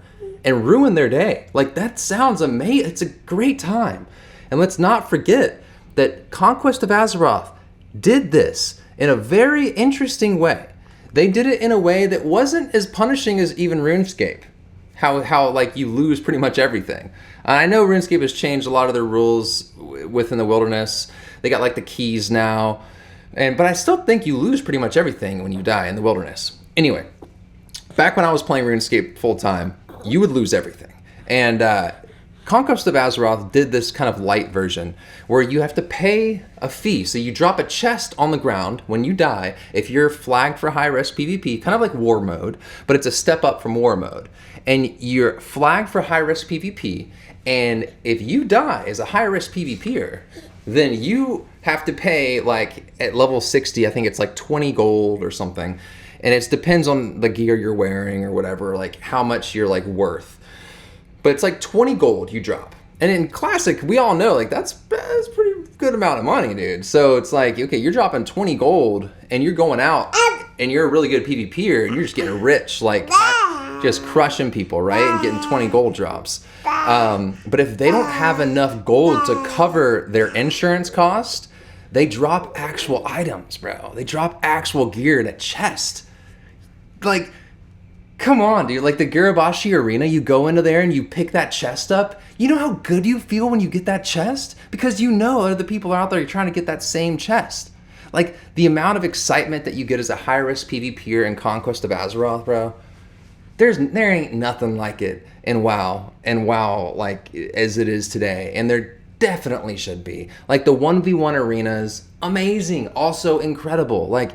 and ruin their day. Like that sounds amazing. It's a great time. And let's not forget that Conquest of Azeroth did this in a very interesting way. They did it in a way that wasn't as punishing as even RuneScape. How like you lose pretty much everything. I know RuneScape has changed a lot of their rules within the wilderness. They got like the keys now. But I still think you lose pretty much everything when you die in the wilderness. Anyway, back when I was playing RuneScape full time, you would lose everything. And Conquest of Azeroth did this kind of light version where you have to pay a fee. So you drop a chest on the ground when you die if you're flagged for high risk PvP, kind of like war mode, but it's a step up from war mode. And you're flagged for high risk PvP. And if you die as a high risk PvPer, then you have to pay like at level 60, I think it's like 20 gold or something. And it depends on the gear you're wearing or whatever, like how much you're like worth. But it's like 20 gold you drop. And in Classic, we all know like that's pretty good amount of money, dude. So it's like, okay, you're dropping 20 gold and you're going out and you're a really good PvPer and you're just getting rich, like just crushing people, right? And getting 20 gold drops. But if they don't have enough gold to cover their insurance cost, they drop actual items, bro. They drop actual gear in a chest. Like, come on, dude. Like the Girabashi Arena, you go into there and you pick that chest up. You know how good you feel when you get that chest? Because you know other people out there trying to get that same chest. Like the amount of excitement that you get as a high-risk PvPer in Conquest of Azeroth, bro. There ain't nothing like it in WoW like as it is today. And there definitely should be. Like the 1v1 arenas, amazing, also incredible. Like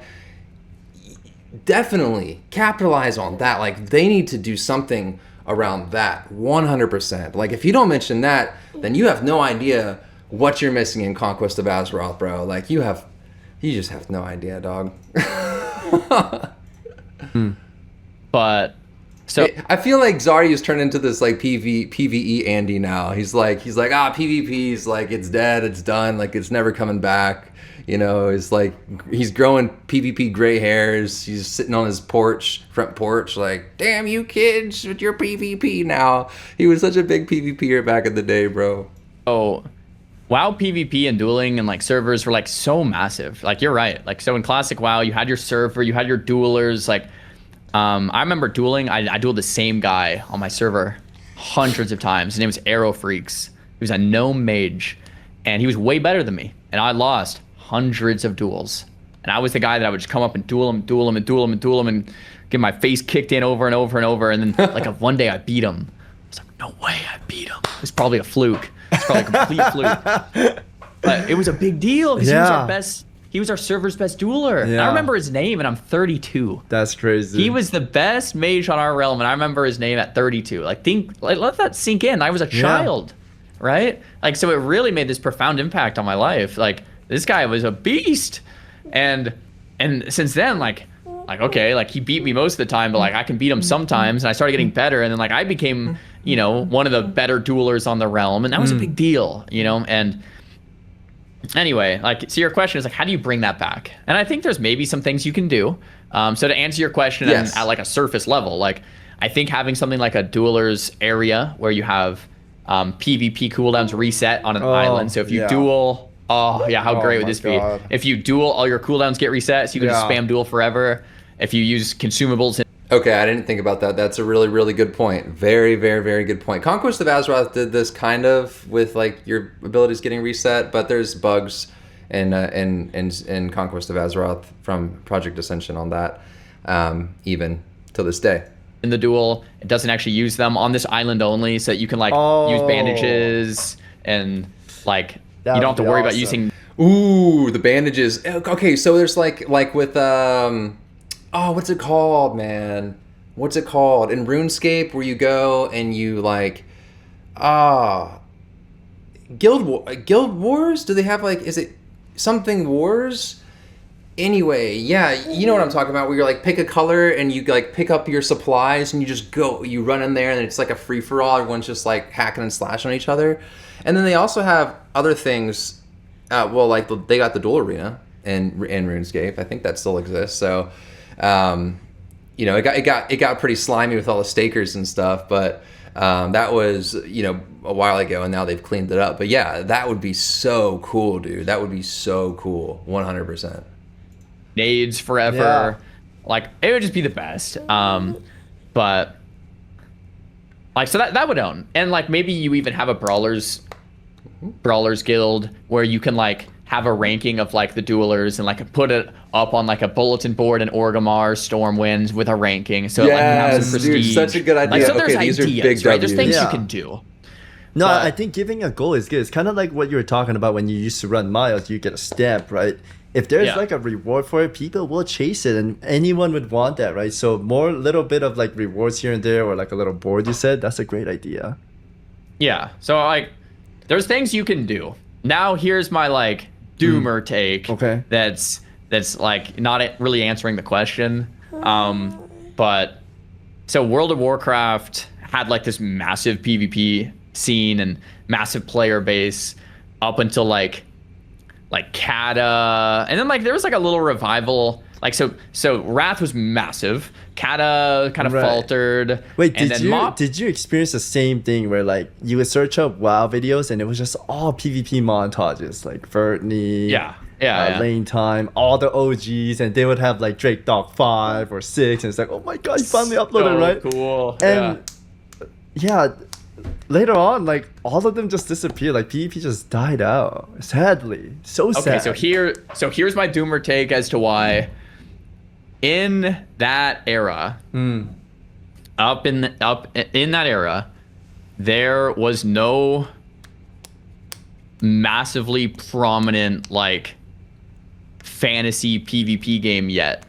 definitely capitalize on that. Like they need to do something around that 100%. Like if you don't mention that, then you have no idea what you're missing in Conquest of Azeroth, bro. Like you just have no idea, dog. But so I feel like Xaryu's turned into this like PvE Andy now. He's like PvP's like it's dead, it's done, like it's never coming back. You know, it's like he's growing PvP gray hairs. He's sitting on his front porch, like, damn you kids with your PvP now. He was such a big PvPer back in the day, bro. Oh, WoW PvP and dueling and like servers were like so massive. Like you're right. Like so in classic WoW, you had your server, you had your duelers, like. I remember dueling. I dueled the same guy on my server hundreds of times. His name was Arrow Freaks. He was a gnome mage, and he was way better than me. And I lost hundreds of duels. And I was the guy that I would just come up and duel him, and get my face kicked in over and over and over. And then like one day I beat him. I was like, no way, I beat him. It was probably a fluke. It's probably a complete fluke. But it was a big deal because he was our best. He was our server's best dueler. Yeah. I remember his name, and I'm 32. That's crazy. He was the best mage on our realm, and I remember his name at 32. Like, let that sink in. I was a child, right? Like, so it really made this profound impact on my life. Like, this guy was a beast, and since then, like okay, like he beat me most of the time, but like I can beat him sometimes, and I started getting better, and then like I became, you know, one of the better duelers on the realm, and that was a big deal, you know, and. Anyway, like, so your question is like, how do you bring that back? And I think there's maybe some things you can do. So to answer your question at like a surface level, like I think having something like a duelers area where you have PvP cooldowns reset on an island. So if you duel, how great would this be? If you duel, all your cooldowns get reset, so you can just spam duel forever. If you use consumables. Okay, I didn't think about that. That's a really, really good point. Very, very, very good point. Conquest of Azeroth did this kind of with like your abilities getting reset, but there's bugs in Conquest of Azeroth from Project Ascension on that, even to this day. In the duel, it doesn't actually use them on this island only, so that you can like use bandages and like you don't have to worry about using. Ooh, the bandages. Okay, so there's like with oh, what's it called, man? What's it called? In RuneScape, where you go and you like, Guild Wars? Do they have like, is it something Wars? Anyway, yeah, you know what I'm talking about, where you're like, pick a color and you like pick up your supplies and you just go, you run in there and it's like a free-for-all. Everyone's just like hacking and slashing on each other. And then they also have other things, well, like they got the duel arena in RuneScape. I think that still exists, so... you know, it got pretty slimy with all the stakers and stuff, but that was, you know, a while ago, and now they've cleaned it up. But yeah, that would be so cool, dude. That would be so cool, 100%. Nades forever, like it would just be the best. But like, so that would own, and like maybe you even have a brawlers guild where you can like have a ranking of like the duelers and like put it up on like a bulletin board in Orgrimmar, Stormwind with a ranking. So like you have some prestige. Dude, such a good idea. Like, so there's these ideas, are big right? There's things you can do. No, I think giving a goal is good. It's kind of like what you were talking about when you used to run miles, you get a stamp, right? If there's like a reward for it, people will chase it, and anyone would want that, right? So more little bit of like rewards here and there, or like a little board you said, that's a great idea. Yeah, so like there's things you can do. Now here's my like doomer take. Okay. That's like not really answering the question. But so World of Warcraft had like this massive PvP scene and massive player base up until like like Kata, and then like there was like a little revival. Like so Wrath was massive. Kata kind of faltered. Wait, and did you experience the same thing where like you would search up WoW videos and it was just all PvP montages, like Vertney, Lane Time, all the OGs, and they would have like Drake Dog 5 or 6, and it's like, oh my god, you finally uploaded, right? Cool. And later on, like all of them just disappeared. Like PvP just died out. Sadly, sad. Okay, so here's my doomer take as to why. In that era, up in that era, there was no massively prominent like fantasy PvP game yet.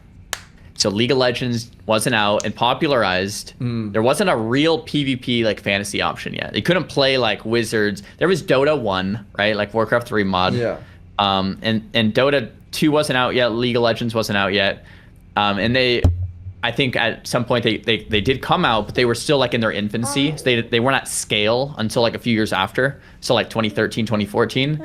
So League of Legends wasn't out and popularized. There wasn't a real PvP like fantasy option yet. They couldn't play like Wizards. There was Dota 1, right? Like Warcraft 3 mod. Yeah. And Dota 2 wasn't out yet. League of Legends wasn't out yet. And I think at some point they did come out, but they were still like in their infancy. So they weren't at scale until like a few years after. So like 2013, 2014.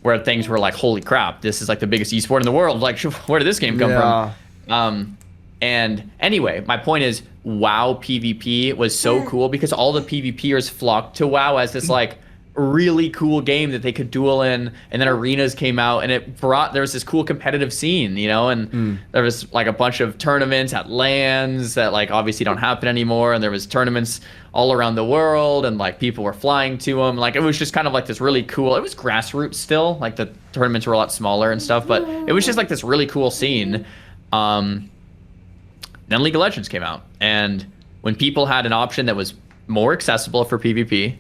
Where things were like, holy crap, this is like the biggest esport in the world. Like, where did this game come from? And anyway, my point is, WoW PvP was so cool because all the PvPers flocked to WoW as this like really cool game that they could duel in, and then arenas came out, and there was this cool competitive scene, you know, and there was like a bunch of tournaments at LANs that like obviously don't happen anymore, and there was tournaments all around the world, and like people were flying to them. Like it was just kind of like this really cool, it was grassroots still, like the tournaments were a lot smaller and stuff, but it was just like this really cool scene. Then League of Legends came out, and when people had an option that was more accessible for PvP,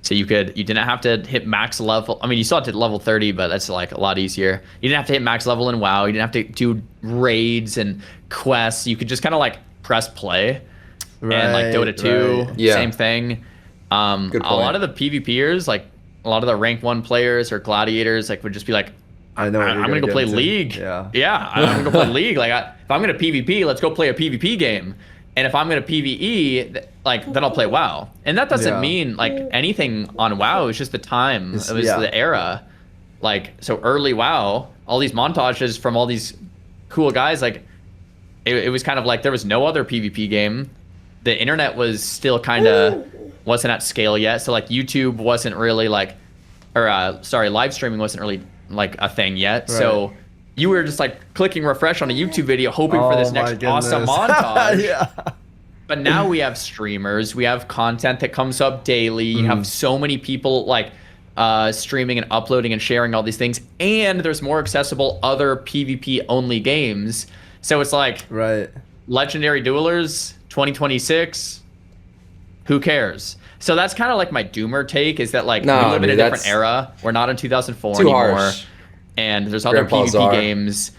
so you didn't have to hit max level. I mean, you still had to level 30, but that's like a lot easier. You didn't have to hit max level in WoW. You didn't have to do raids and quests. You could just kind of like press play. And like Dota 2, same thing. A lot of the PvPers, like a lot of the rank 1 players or gladiators, like would just be like, I'm gonna go play League. I'm gonna go play League. Like if I'm gonna PvP, let's go play a PvP game. And if I'm gonna PvE, like then I'll play WoW. And that doesn't mean like anything on WoW. It's just the time. It was the era. Like so early WoW, all these montages from all these cool guys. Like it was kind of like there was no other PvP game. The internet was still kind of wasn't at scale yet. So like YouTube wasn't really like, live streaming wasn't really like a thing yet. Right. So you were just like clicking refresh on a YouTube video, hoping for this next awesome montage. But now we have streamers, we have content that comes up daily. You have so many people like streaming and uploading and sharing all these things, and there's more accessible other PvP only games. So it's like Legendary Duelers 2026, who cares? So that's kind of like my doomer take, is that like we live in a different era. We're not in 2004 anymore. Harsh. And there's other PvP games.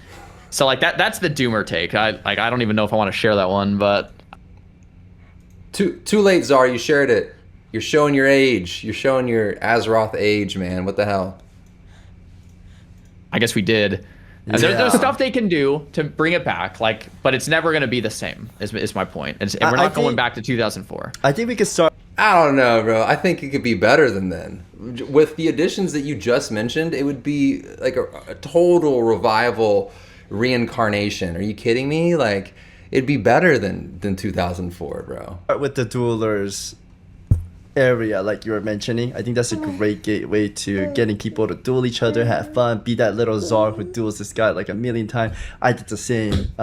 So like that's the doomer take. I don't even know if I want to share that one, but too late, Czar, you shared it. You're showing your age. You're showing your Azeroth age, man. What the hell? I guess we did. There's stuff they can do to bring it back, like, but it's never going to be the same. Is my point. And we're not going back to 2004. I think we could start. I don't know, bro. I think it could be better than then. With the additions that you just mentioned, it would be like a total revival, reincarnation. Are you kidding me? Like, it'd be better than 2004, bro. With the duelers area, like you were mentioning, I think that's a great gateway to getting people to duel each other, have fun, be that little czar who duels this guy like a million times. I did the same.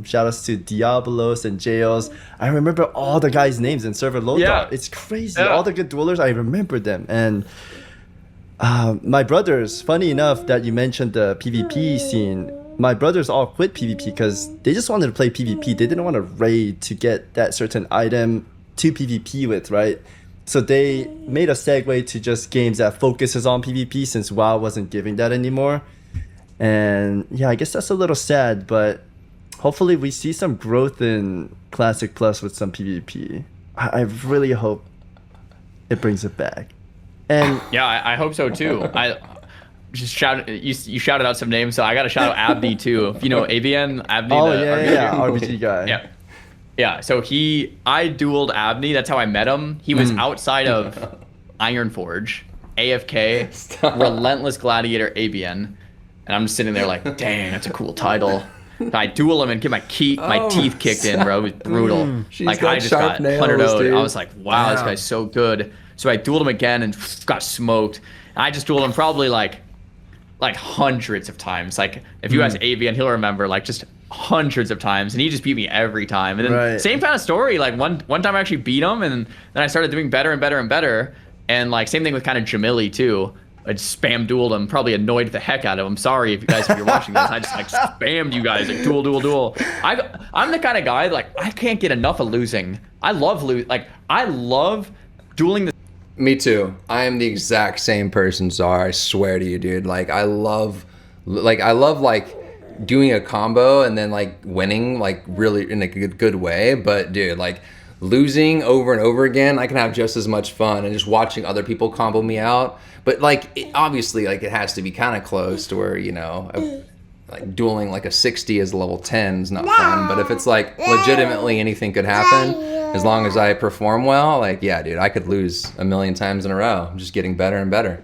Shout outs to Diabolos and Jails. I remember all the guys' names in server loadout. It's crazy. All the good duelers, I remember them. And my brothers, funny enough that you mentioned the PvP scene, my brothers all quit PvP because they just wanted to play PvP. They didn't want to raid to get that certain item to PvP with, right? So they made a segue to just games that focuses on PvP, since WoW wasn't giving that anymore. And yeah, I guess that's a little sad, but hopefully we see some growth in Classic Plus with some PvP. I really hope it brings it back. And yeah, I hope so too. I just you shouted out some names, so I got to shout out Abdi too. If you know Avian, Abdi. Oh yeah, RBG guy. Yeah, so I dueled Abney. That's how I met him. He was outside of Ironforge, AFK, Relentless Gladiator ABN, and I'm just sitting there like, dang, that's a cool title. I duel him and get my teeth kicked in, bro. It was brutal. Like I just got 100-0'd. I was like, wow, this guy's so good. So I dueled him again and got smoked. I just dueled him probably like hundreds of times. Like if you ask ABN, he'll remember like just hundreds of times, and he just beat me every time. And then same kind of story. Like one time I actually beat him, and then I started doing better and better and better. And like same thing with kind of Jamili too. I just spam dueled him, probably annoyed the heck out of him. Sorry if you're watching this. I just like spammed you guys like duel. I'm the kind of guy like I can't get enough of losing. I love dueling the. Me too. I am the exact same person, Zar. I swear to you, dude. Like I love doing a combo and then like winning like really in a good way. But dude, like losing over and over again, I can have just as much fun, and just watching other people combo me out. But like obviously like it has to be kind of close to where, you know, like dueling like a 60 as level 10 is not fun. But if it's like legitimately anything could happen, as long as I perform well, like yeah, dude, I could lose a million times in a row. I'm just getting better and better.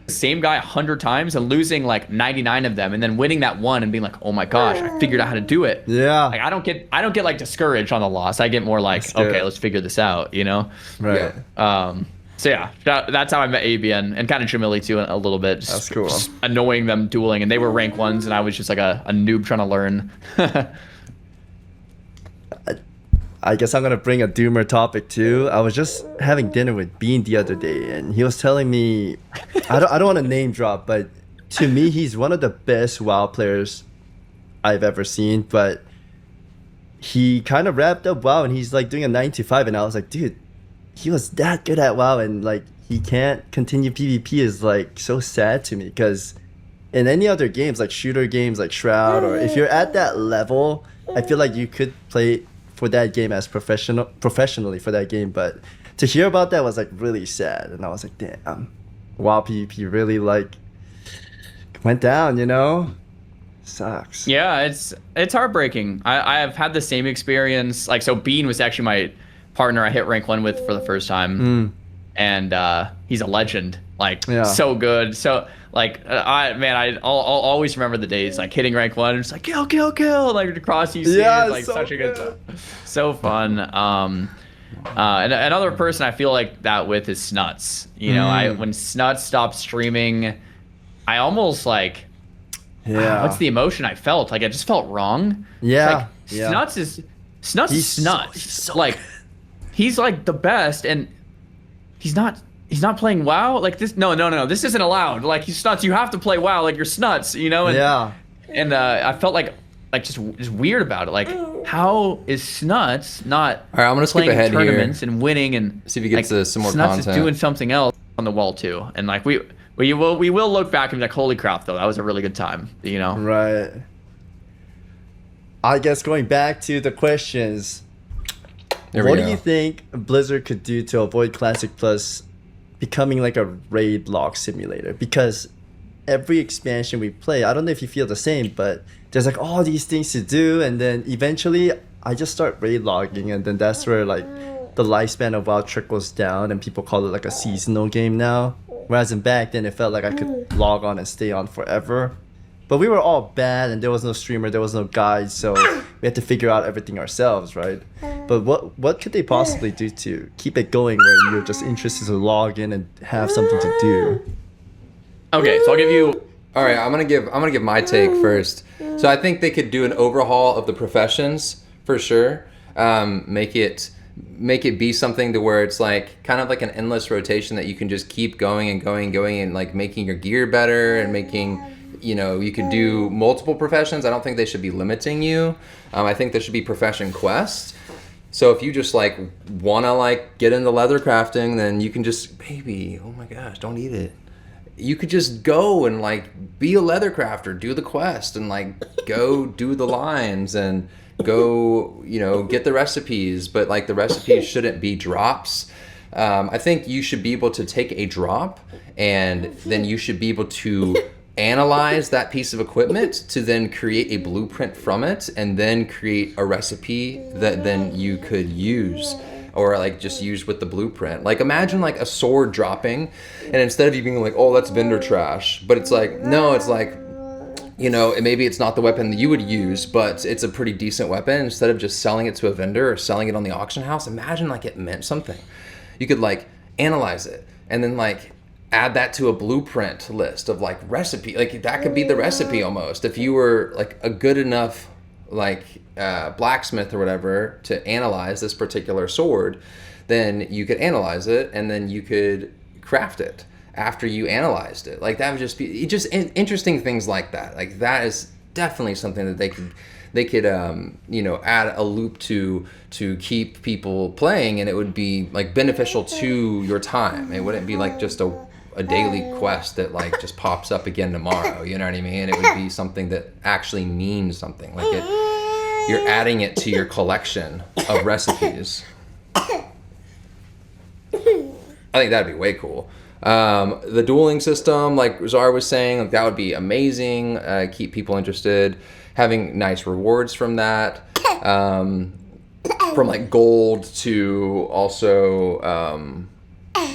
Same guy 100 times and losing like 99 of them, and then winning that one and being like, oh my gosh, I figured out how to do it. Yeah. Like I don't get like discouraged on the loss. I get more like, okay, let's figure this out, you know? Right. Yeah. So yeah, that's how I met ABN and kind of Jamili too a little bit. That's cool. Just annoying them dueling, and they were rank 1s, and I was just like a noob trying to learn. I guess I'm gonna bring a doomer topic too. I was just having dinner with Bean the other day, and he was telling me, I don't want to name drop, but to me he's one of the best WoW players I've ever seen. But he kind of wrapped up WoW, and he's like doing a 9 to 5, and I was like, dude, he was that good at WoW, and like he can't continue PvP is like so sad to me, because in any other games like shooter games like Shroud, or if you're at that level, I feel like you could play for that game as professionally for that game. But to hear about that was like really sad, and I was like, damn, WoW PvP really like went down, you know? Sucks. Yeah, it's heartbreaking. I have had the same experience. Like, so Bean was actually my partner I hit rank 1 with for the first time, and he's a legend. Like so good. So like I'll always remember the days like hitting rank 1 and just like kill like across UC. Yeah, like so such a good time. So fun. And another person I feel like that with is Snuts. You know, when Snuts stopped streaming, I almost like what's the emotion I felt? Like I just felt wrong. Yeah. Like, Snuts is Snuts. So like he's like the best, and he's not playing WoW. Like this, no, this isn't allowed. Like he's Snuts, you have to play WoW. Like you're Snuts, you know. And, And I felt like just weird about it. Like how is Snuts not? All right, I'm gonna skip playing ahead tournaments here and winning, and see if he gets some more Snuts content. is doing something else on the wall too. And like we will look back and be like, holy crap, though, that was a really good time. You know. Right. I guess going back to the questions. What do you think Blizzard could do to avoid Classic Plus becoming like a raid log simulator? Because every expansion we play, I don't know if you feel the same, but there's like all these things to do, and then eventually I just start raid logging, and then that's where like the lifespan of WoW trickles down, and people call it like a seasonal game now. Whereas in back then it felt like I could log on and stay on forever. But we were all bad, and there was no streamer, there was no guide, so we had to figure out everything ourselves, right? But what could they possibly do to keep it going where you're just interested to log in and have something to do? Okay, so I'll give you. All right, I'm gonna give my take first. So I think they could do an overhaul of the professions for sure. Make it be something to where it's like kind of like an endless rotation that you can just keep going and like making your gear better and making. You know, you could do multiple professions. I don't think they should be limiting you. I think there should be profession quests. So if you just like want to like get into leather crafting, then you can just, baby, oh my gosh, don't eat it. You could just go and like be a leather crafter, do the quest, and like go do the lines and go, you know, get the recipes. But like the recipes shouldn't be drops. I think you should be able to take a drop, and then you should be able to analyze that piece of equipment to then create a blueprint from it, and then create a recipe that then you could use. or like just used with the blueprint. Like imagine like a sword dropping, and instead of you being like, oh, that's vendor trash, but it's like, no, it's like, you know, maybe it's not the weapon that you would use, but it's a pretty decent weapon. Instead of just selling it to a vendor or selling it on the auction house, imagine like it meant something. You could like analyze it and then like add that to a blueprint list of like recipe. Like that could be the recipe almost. If you were like a good enough like blacksmith or whatever to analyze this particular sword, then you could analyze it and then you could craft it after you analyzed it. Like that would just be interesting things like that. Like that is definitely something that they could you know, add a loop to keep people playing, and it would be like beneficial to your time. It wouldn't be like just a daily quest that like just pops up again tomorrow. You know what I mean? It would be something that actually means something. Like you're adding it to your collection of recipes. I think that'd be way cool. The dueling system, like Xaryu was saying, like that would be amazing. Keep people interested. Having nice rewards from that, from like gold to also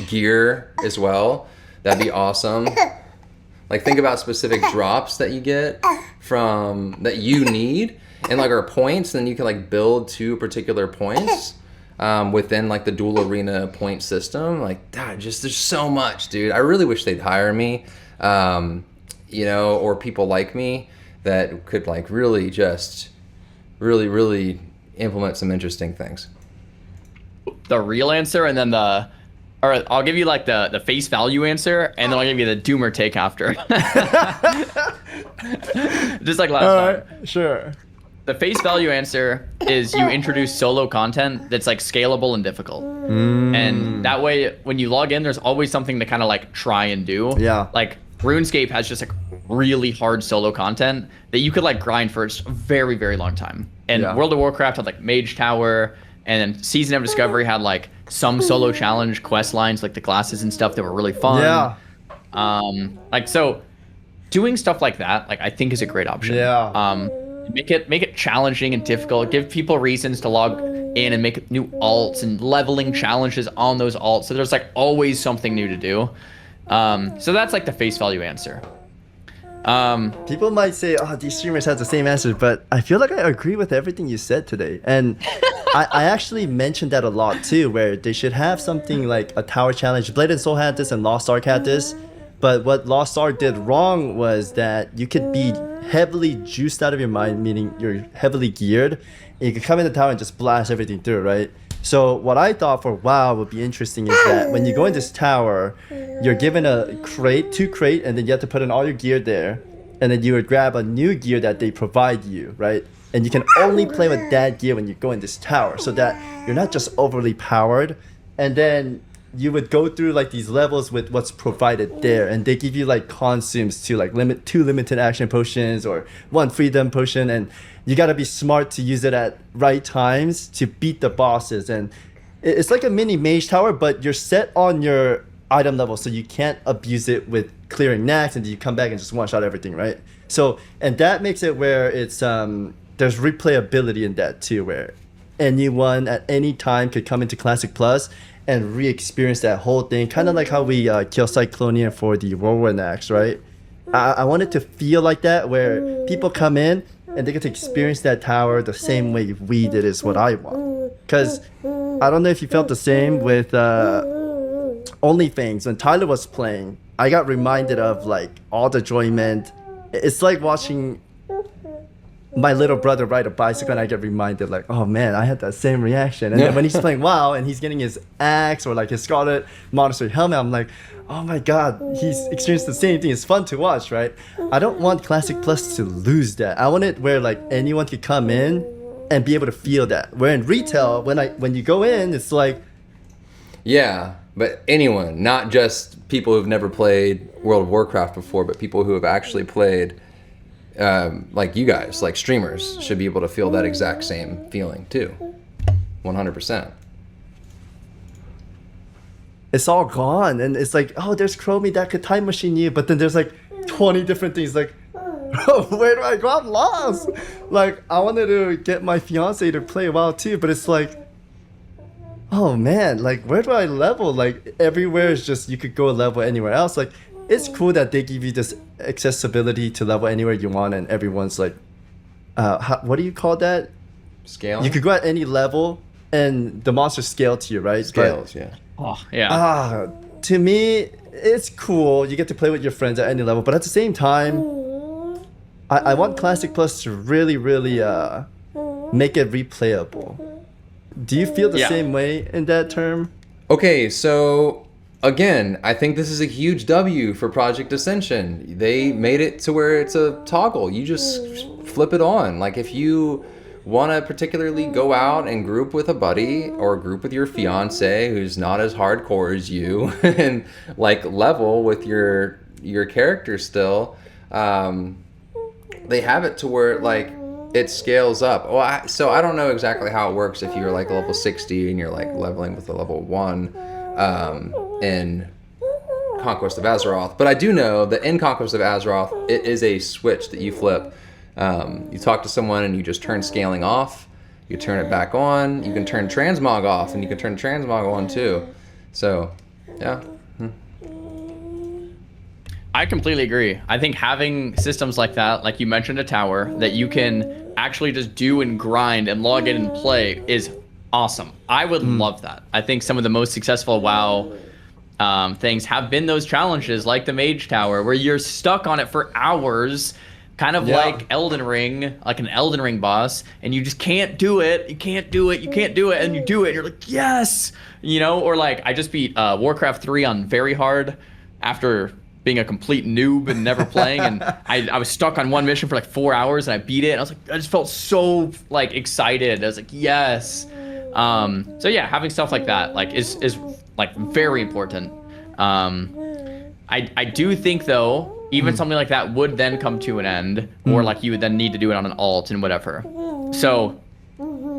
gear as well. That'd be awesome. Like think about specific drops that you get from that you need, and like our points. Then you can like build to particular points. Within like the dual arena point system. Like that, just there's so much, dude. I really wish they'd hire me, you know, or people like me that could like really just really implement some interesting things. The real answer, and then or I'll give you like the face value answer, and then I'll give you the doomer take after. Just like last time. Right, sure. The face value answer is you introduce solo content that's like scalable and difficult. And that way, when you log in, there's always something to kind of like try and do. Yeah. Like RuneScape has just like really hard solo content that you could like grind for a very, very long time. And World of Warcraft had like Mage Tower, and then Season of Discovery had like some solo challenge quest lines, like the classes and stuff that were really fun. Yeah. Like, so doing stuff like that, like I think is a great option. Yeah. Make it challenging and difficult. Give people reasons to log in and make new alts and leveling challenges on those alts. So there's like always something new to do. So that's like the face value answer. People might say, oh, these streamers have the same answer, but I feel like I agree with everything you said today. And I actually mentioned that a lot too, where they should have something like a tower challenge. Blade and Soul had this and Lost Ark had this. But what Lost Ark did wrong was that you could be heavily juiced out of your mind, meaning you're heavily geared, and you could come in the tower and just blast everything through, right? So what I thought for WoW would be interesting is that when you go in this tower, you're given a crate, 2 crate, and then you have to put in all your gear there, and then you would grab a new gear that they provide you, right? And you can only play with that gear when you go in this tower, so that you're not just overly powered. And then you would go through like these levels with what's provided there, and they give you like consumes to like 2 limited action potions or 1 freedom potion, and you got to be smart to use it at right times to beat the bosses. And it's like a mini mage tower, but you're set on your item level, so you can't abuse it with clearing knacks, and you come back and just one shot everything, right? So, and that makes it where it's there's replayability in that too, where anyone at any time could come into Classic Plus and re-experience that whole thing, kind of like how we kill Cyclonia for the Whirlwind Axe, right? I want it to feel like that, where people come in and they get to experience that tower the same way we did, is what I want. Because I don't know if you felt the same with OnlyFans. When Tyler was playing, I got reminded of like all the enjoyment. It's like watching my little brother ride a bicycle, and I get reminded like, oh man, I had that same reaction. And then when he's playing WoW and he's getting his axe or like his Scarlet Monastery helmet, I'm like, oh my god, he's experienced the same thing. It's fun to watch, right? I don't want Classic Plus to lose that. I want it where like anyone could come in and be able to feel that. Where in retail, when you go in, it's like, yeah, but anyone, not just people who've never played World of Warcraft before, but people who have actually played, like you guys, like streamers, should be able to feel that exact same feeling too. 100%. It's all gone, and it's like, oh, there's Chromie that could time machine you, but then there's like 20 different things. Like, where do I go? I'm lost. Like, I wanted to get my fiance to play WoW too, but it's like, oh man, like where do I level? Like everywhere is just, you could go level anywhere else. Like it's cool that they give you this accessibility to level anywhere you want, and everyone's like, what do you call that? Scale. You could go at any level, and the monsters scale to you, right? Scales, yeah. Oh yeah. To me, it's cool. You get to play with your friends at any level, but at the same time, I want Classic Plus to really, really make it replayable. Do you feel the same way in that term? Okay, so again, I think this is a huge W for Project Ascension. They made it to where it's a toggle. You just flip it on. Like if you want to particularly go out and group with a buddy or group with your fiance who's not as hardcore as you and like level with your character still, they have it to where like it scales up. Well, so I don't know exactly how it works if you're like level 60 and you're like leveling with a level 1 in Conquest of Azeroth. But I do know that in Conquest of Azeroth, it is a switch that you flip. You talk to someone and you just turn scaling off. You turn it back on. You can turn transmog off, and you can turn transmog on too. So, yeah. I completely agree. I think having systems like that, like you mentioned a tower, that you can actually just do and grind and log in and play is awesome. I would love that. I think some of the most successful WoW things have been those challenges like the Mage Tower, where you're stuck on it for hours, kind of like Elden Ring, like an Elden Ring boss, and you just can't do it. You can't do it. You can't do it. And you do it. And you're like, yes, you know, or like I just beat Warcraft 3 on very hard after being a complete noob and never playing, and I was stuck on one mission for like 4 hours, and I beat it, and I was like, I just felt so like excited. I was like, yes. So yeah, having stuff like that like is like very important. I do think though, even something like that would then come to an end, or like you would then need to do it on an alt and whatever. So,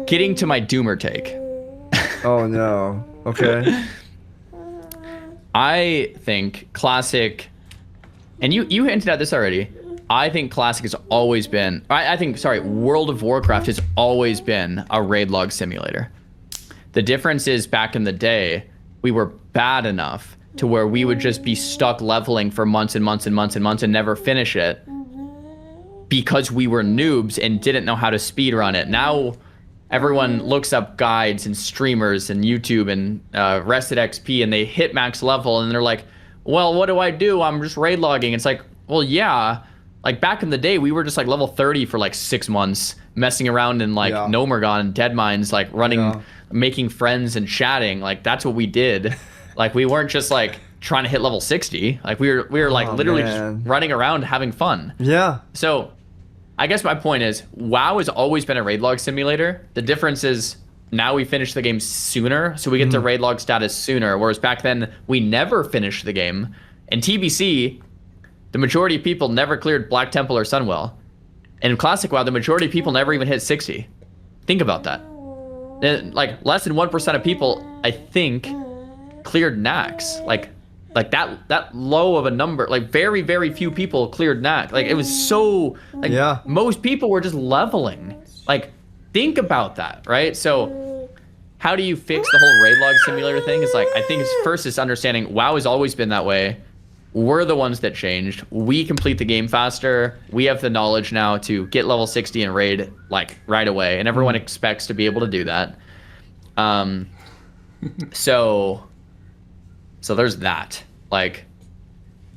getting to my doomer take. Oh no. Okay. I think Classic, and you hinted at this already, I think Classic has always been, I think, sorry, World of Warcraft has always been a raid log simulator. The difference is back in the day, we were bad enough to where we would just be stuck leveling for months and months and months and months and never finish it because we were noobs and didn't know how to speedrun it. Now, everyone looks up guides and streamers and YouTube and Rested XP, and they hit max level, and they're like, well, what do? I'm just raid logging. It's like, well, yeah. Like back in the day, we were just like level 30 for like 6 months, messing around in like Nomergon and Dead Mines, like running, making friends and chatting. Like that's what we did. Like we weren't just like trying to hit level 60. Like we were like literally just running around having fun. Yeah. So I guess my point is, WoW has always been a raid log simulator. The difference is now we finish the game sooner, so we get to raid log status sooner, whereas back then we never finished the game. In TBC, the majority of people never cleared Black Temple or Sunwell. And in Classic WoW, the majority of people never even hit 60. Think about that. Like less than 1% of people, I think, cleared Nax. Like that low of a number, like very, very few people cleared Nax. Like it was so, like most people were just leveling. Like think about that, right? So how do you fix the whole raid log simulator thing? Is like, I think it's first is understanding WoW has always been that way. We're the ones that changed. We complete the game faster. We have the knowledge now to get level 60 and raid like right away. And everyone expects to be able to do that. So there's that. Like,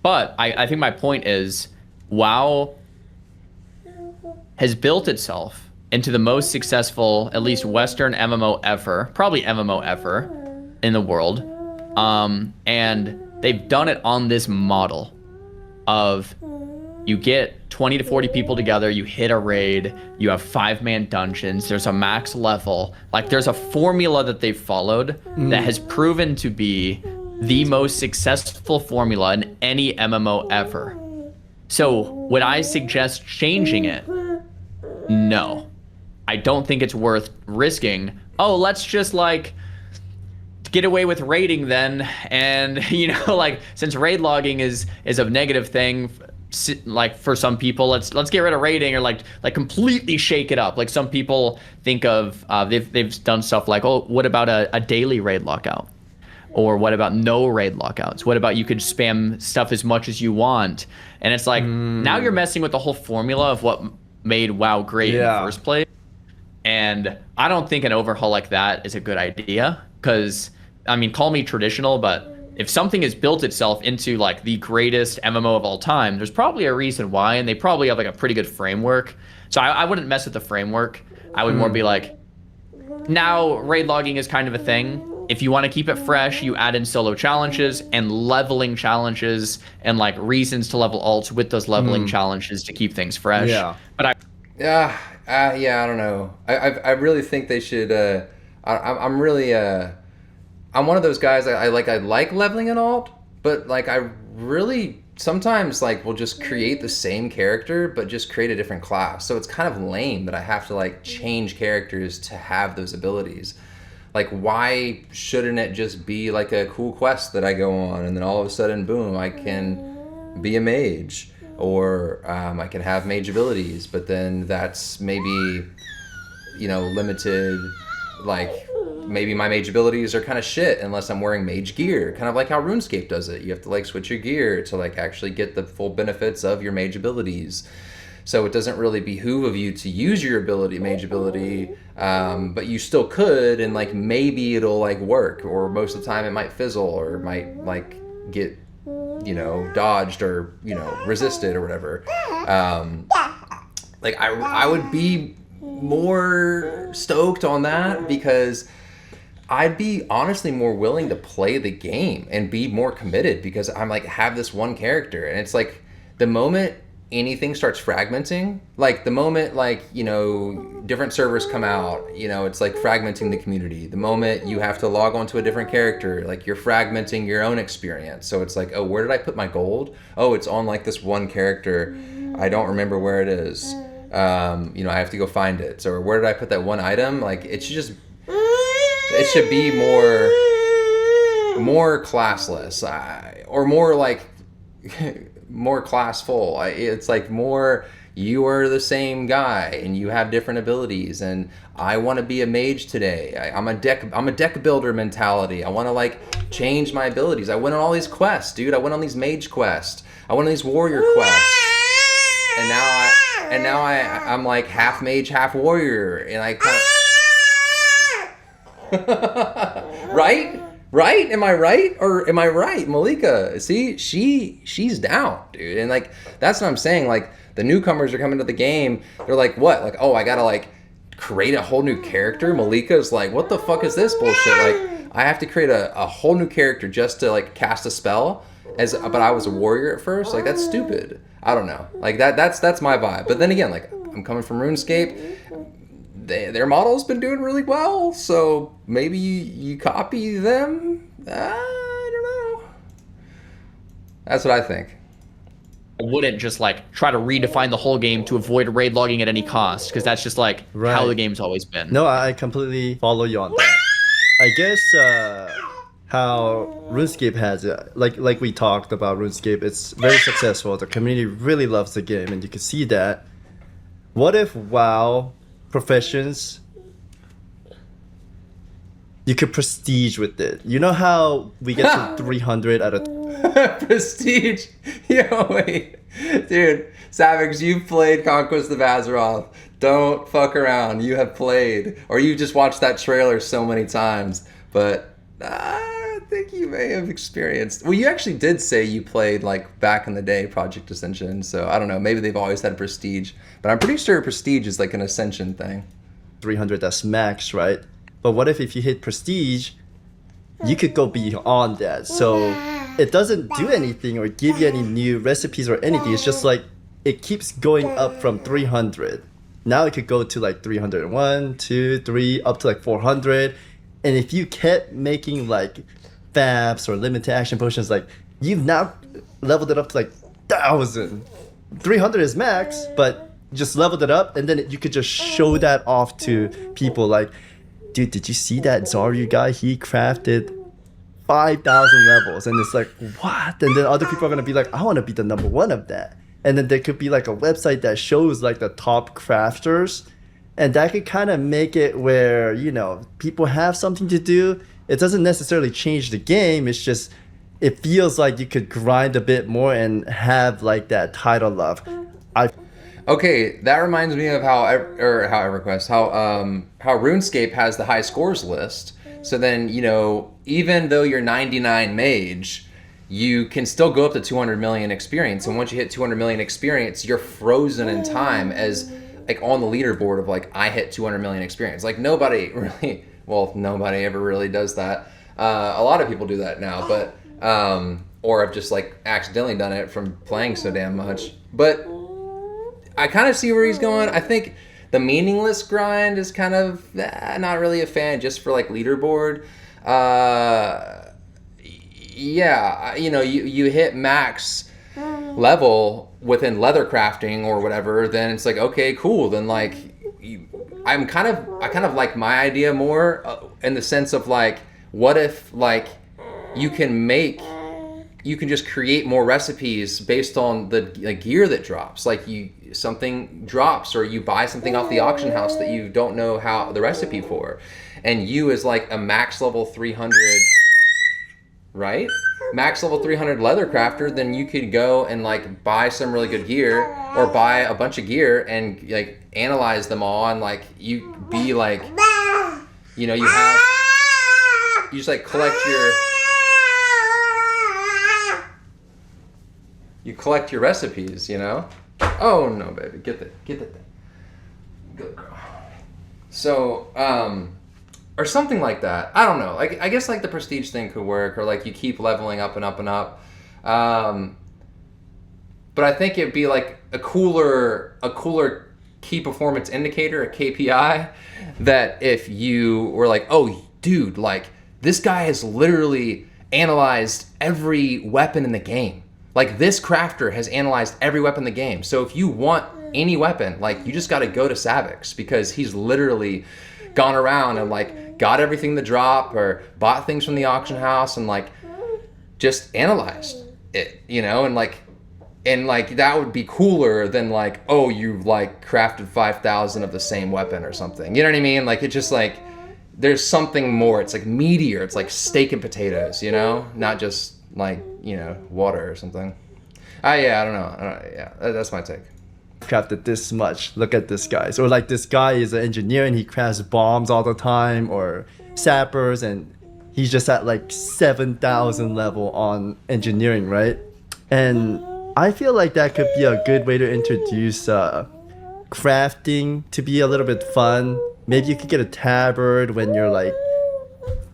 but I think my point is WoW has built itself into the most successful, at least Western MMO ever, probably MMO ever in the world. And they've done it on this model of you get 20 to 40 people together, you hit a raid, you have 5-man dungeons, there's a max level. Like there's a formula that they've followed that has proven to be the most successful formula in any MMO ever. So would I suggest changing it? No. I don't think it's worth risking. Oh, let's just like get away with raiding then, and you know, like since raid logging is a negative thing, like for some people, let's get rid of raiding, or like completely shake it up. Like some people think of they've done stuff like, oh, what about a daily raid lockout? Or what about no raid lockouts? What about you could spam stuff as much as you want? And it's like, now you're messing with the whole formula of what made WoW great in the first place. And I don't think an overhaul like that is a good idea. Because, I mean, call me traditional, but if something has built itself into like the greatest MMO of all time, there's probably a reason why, and they probably have like a pretty good framework. So I wouldn't mess with the framework. I would more be like, now raid logging is kind of a thing. If you want to keep it fresh, you add in solo challenges and leveling challenges and like reasons to level alts with those leveling challenges to keep things fresh. Yeah. But I don't know. I really think they should. I'm really. I'm one of those guys. I like leveling an alt, but like I really sometimes like will just create the same character but just create a different class. So it's kind of lame that I have to like change characters to have those abilities. Like, why shouldn't it just be like a cool quest that I go on and then all of a sudden, boom, I can be a mage, or I can have mage abilities, but then that's maybe, you know, limited. Like, maybe my mage abilities are kind of shit unless I'm wearing mage gear, kind of like how RuneScape does it. You have to like switch your gear to like actually get the full benefits of your mage abilities. So it doesn't really behoove of you to use your mage ability, but you still could, and like maybe it'll like work, or most of the time it might fizzle, or it might like get, you know, dodged or, you know, resisted or whatever. Like I would be more stoked on that, because I'd be honestly more willing to play the game and be more committed, because I'm like have this one character, and it's like the moment anything starts fragmenting, like the moment like, you know, different servers come out, you know, it's like fragmenting the community. The moment you have to log on to a different character, like you're fragmenting your own experience. So it's like, oh, where did I put my gold? Oh, it's on like this one character. I don't remember where it is. You know, I have to go find it. So where did I put that one item? Like it should be more classless, or more like more classful. It's like more, you are the same guy and you have different abilities, and I want to be a mage today. I'm a deck builder mentality. I want to like change my abilities. I went on all these quests, dude. I went on these mage quests. I went on these warrior quests, and now I'm like half mage, half warrior, and I kind of Right? Am I right? Or am I right? Malika, see, she's down, dude. And like, that's what I'm saying. Like, the newcomers are coming to the game. They're like, what? Like, oh, I gotta like create a whole new character? Malika's like, what the fuck is this bullshit? Like, I have to create a whole new character just to like cast a spell, but I was a warrior at first. Like, that's stupid. I don't know. Like that's my vibe. But then again, like, I'm coming from RuneScape. Their model's been doing really well, so maybe you copy them. I don't know. That's what I think. I wouldn't just like try to redefine the whole game to avoid raid logging at any cost, because that's just like how the game's always been. No, I completely follow you on that. I guess how RuneScape has it, like we talked about RuneScape, it's very successful. The community really loves the game, and you can see that. What if WoW professions, you could prestige with it? You know how we get to 300 out of prestige? Yo, wait, dude, Savix, you've played Conquest of Azeroth. Don't fuck around. You have played, or you just watched that trailer so many times. But I think you may have experienced. Well, you actually did say you played like back in the day Project Ascension. So I don't know. Maybe they've always had prestige, but I'm pretty sure prestige is like an Ascension thing. 300, that's max, right? But what if you hit prestige, you could go beyond that. So it doesn't do anything or give you any new recipes or anything. It's just like it keeps going up from 300. Now it could go to like 301, 2, 3, up to like 400. And if you kept making like fabs or limited action potions, like you've now leveled it up to like 1,000. 300 is max, but just leveled it up, and then you could just show that off to people like, dude, did you see that Xaryu guy? He crafted 5,000 levels, and it's like, what? And then other people are gonna be like, I want to be the number one of that. and then there could be like a website that shows like the top crafters, and that could kind of make it where, you know, people have something to do. It doesn't necessarily change the game. It's just, it feels like you could grind a bit more and have like that title love. Okay, that reminds me of how RuneScape has the high scores list. So then, you know, even though you're 99 mage, you can still go up to 200 million experience. And once you hit 200 million experience, you're frozen in time as like on the leaderboard of like, I hit 200 million experience. Like nobody really, well, nobody ever really does that. A lot of people do that now, but, or I've just like accidentally done it from playing so damn much. But I kind of see where he's going. I think the meaningless grind is kind of not really a fan just for like leaderboard. Yeah, you know, you hit max level within leather crafting or whatever, then it's like, okay, cool. Then like, I kind of like my idea more in the sense of like, what if like you can just create more recipes based on the gear that drops. Like something drops or you buy something off the auction house that you don't know how the recipe for, and you as like a max level 300, right? Max level 300 leather crafter, then you could go and like buy some really good gear or buy a bunch of gear and like analyze them all, and like you be like, you know, you just like collect your recipes, you know? Oh no, baby, get that thing. Good girl. So, or something like that. I don't know. Like, I guess like the prestige thing could work, or like you keep leveling up and up and up. But I think it'd be like a cooler key performance indicator, a KPI, that if you were like, oh, dude, like this guy has literally analyzed every weapon in the game. Like this crafter has analyzed every weapon in the game. So if you want any weapon, like you just got to go to Savix, because he's literally gone around and like got everything to drop or bought things from the auction house and like just analyzed it, you know, and like that would be cooler than like, oh, you've like crafted 5,000 of the same weapon or something. You know what I mean? Like, it's just like, there's something more. It's like meatier. It's like steak and potatoes, you know, not just like, you know, water or something. Yeah, I don't know. Yeah, that's my take. Crafted this much. Look at this guy. So like this guy is an engineer and he crafts bombs all the time, or sappers, and he's just at like 7,000 level on engineering, right? And I feel like that could be a good way to introduce crafting to be a little bit fun. Maybe you could get a tabard when you're like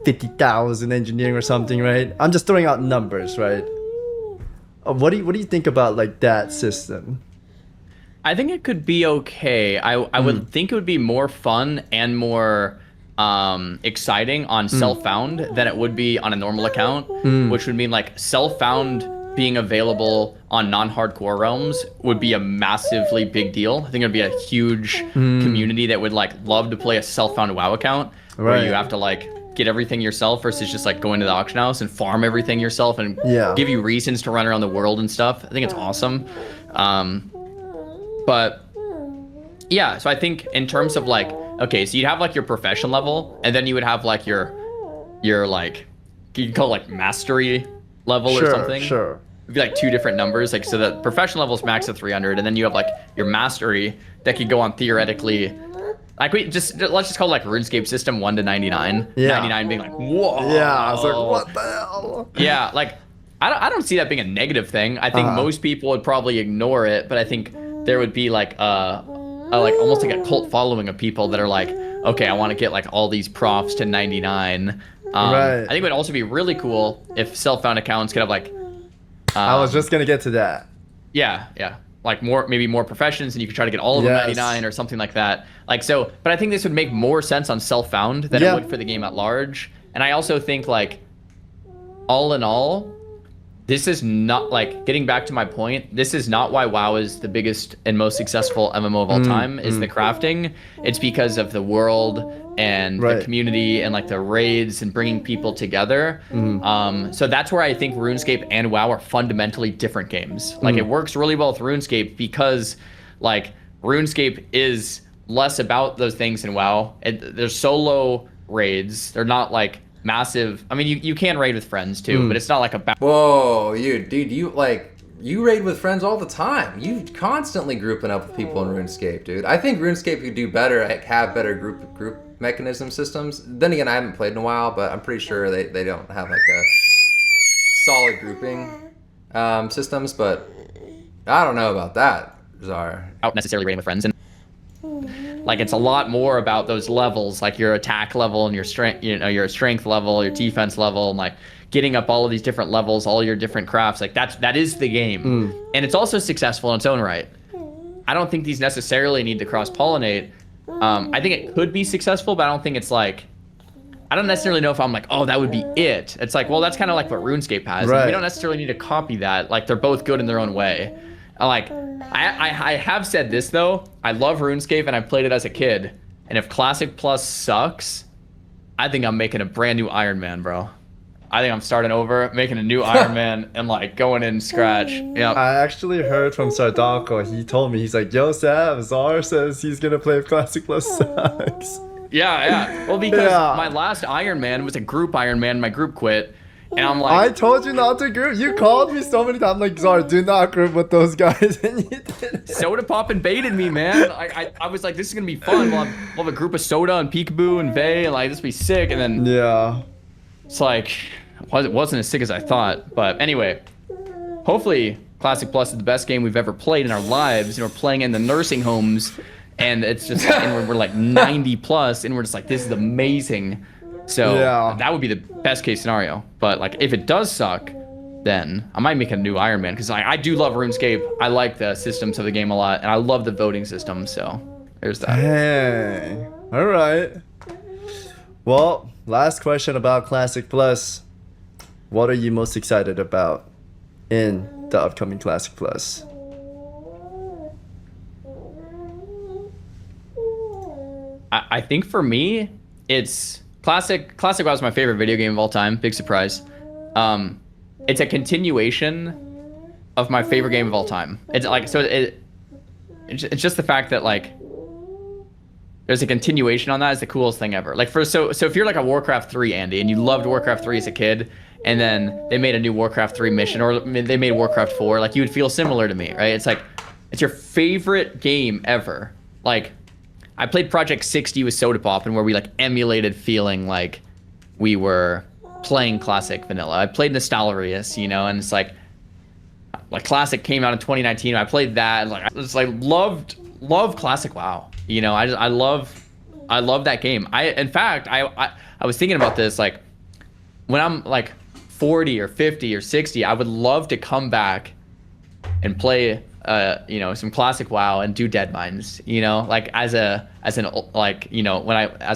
50,000 engineering or something, right? I'm just throwing out numbers, right? What do you think about like that system? I think it could be okay. I would think it would be more fun and more exciting on self-found than it would be on a normal account, which would mean like self-found being available on non-hardcore realms would be a massively big deal. I think it would be a huge community that would like love to play a self-found WoW account where you have to like get everything yourself versus just like going to the auction house and farm everything yourself and give you reasons to run around the world and stuff. I think it's awesome. But yeah, so I think in terms of like, okay, so you'd have like your profession level, and then you would have like your like, you'd call it like mastery level or something. Sure. It'd be like two different numbers. Like, so the professional level is max at 300, and then you have like your mastery that could go on theoretically. Like let's just call it like RuneScape system 1 to 99. Yeah. 99 being like, whoa. Yeah, I was like, what the hell? Yeah, like I don't see that being a negative thing. I think most people would probably ignore it, but I think there would be like like almost like a cult following of people that are like, okay, I want to get like all these profs to 99. Right. I think it would also be really cool if self-found accounts could have like. I was just gonna get to that. Yeah. Like maybe more professions, and you could try to get all of them 99 or something like that. Like so, but I think this would make more sense on self-found than it would for the game at large. And I also think like, all in all, this is not like getting back to my point. This is not why WoW is the biggest and most successful MMO of all time. Is the crafting? It's because of the world and the community and like the raids and bringing people together. So that's where I think RuneScape and WoW are fundamentally different games. Like it works really well with RuneScape because like RuneScape is less about those things in WoW. There's solo raids. They're not like massive. I mean, you can raid with friends too, but it's not like a Whoa, dude, you raid with friends all the time. You constantly grouping up with people in RuneScape, dude. I think RuneScape could do better, have better group mechanism systems. Then again, I haven't played in a while, but I'm pretty sure they don't have like a solid grouping systems. But I don't know about that, Zar. Out necessarily raiding with friends, and like it's a lot more about those levels, like your attack level and your strength, your strength level, your defense level, and like getting up all of these different levels, all your different crafts. Like that is the game, and it's also successful in its own right. I don't think these necessarily need to cross-pollinate. I think it could be successful, but I don't think it's like, I don't necessarily know if I'm like, oh, that would be it. It's like, well, that's kind of like what RuneScape has. Right. We don't necessarily need to copy that. Like they're both good in their own way. Like I have said this though. I love RuneScape and I played it as a kid. And if Classic Plus sucks, I think I'm making a brand new Iron Man, bro. I think I'm starting over, making a new Iron Man, and like going in scratch. Yeah. I actually heard from Sardako. He told me, he's like, "Yo, Sav, Zar says he's gonna play if Classic Plus sucks." Yeah. Well, because my last Iron Man was a group Iron Man. My group quit, and I'm like, I told you not to group. You called me so many times, like, Zar, do not group with those guys, and you did. Soda Pop invaded me, man. I was like, this is gonna be fun. We'll have a group of Soda and Peekaboo and Vey, and like this will be sick. And then it's like, it wasn't as sick as I thought. But anyway, hopefully Classic Plus is the best game we've ever played in our lives. We're playing in the nursing homes, and it's just, and we're like 90 plus, and we're just like, this is amazing. So that would be the best case scenario. But like, if it does suck, then I might make a new Iron Man, because I do love RuneScape. I like the systems of the game a lot, and I love the voting system. So there's that. Hey, all right. Well, last question about Classic Plus. What are you most excited about in the upcoming Classic Plus? I think for me, it's Classic WoW is my favorite video game of all time. Big surprise. It's a continuation of my favorite game of all time. It's like, so it's just the fact that like there's a continuation on that is the coolest thing ever. Like so if you're like a Warcraft 3 Andy, and you loved Warcraft 3 as a kid, and then they made a new Warcraft 3 mission, or they made Warcraft 4, like you would feel similar to me, right? It's like, it's your favorite game ever. Like, I played Project 60 with Soda Pop, and where we like emulated feeling like we were playing classic vanilla. I played Nostalrius, and it's like Classic came out in 2019. I played that, and like I just like loved Classic WoW. I love that game. In fact, I was thinking about this, like when I'm like 40 or 50 or 60, I would love to come back and play some classic WoW and do Deadmines, like as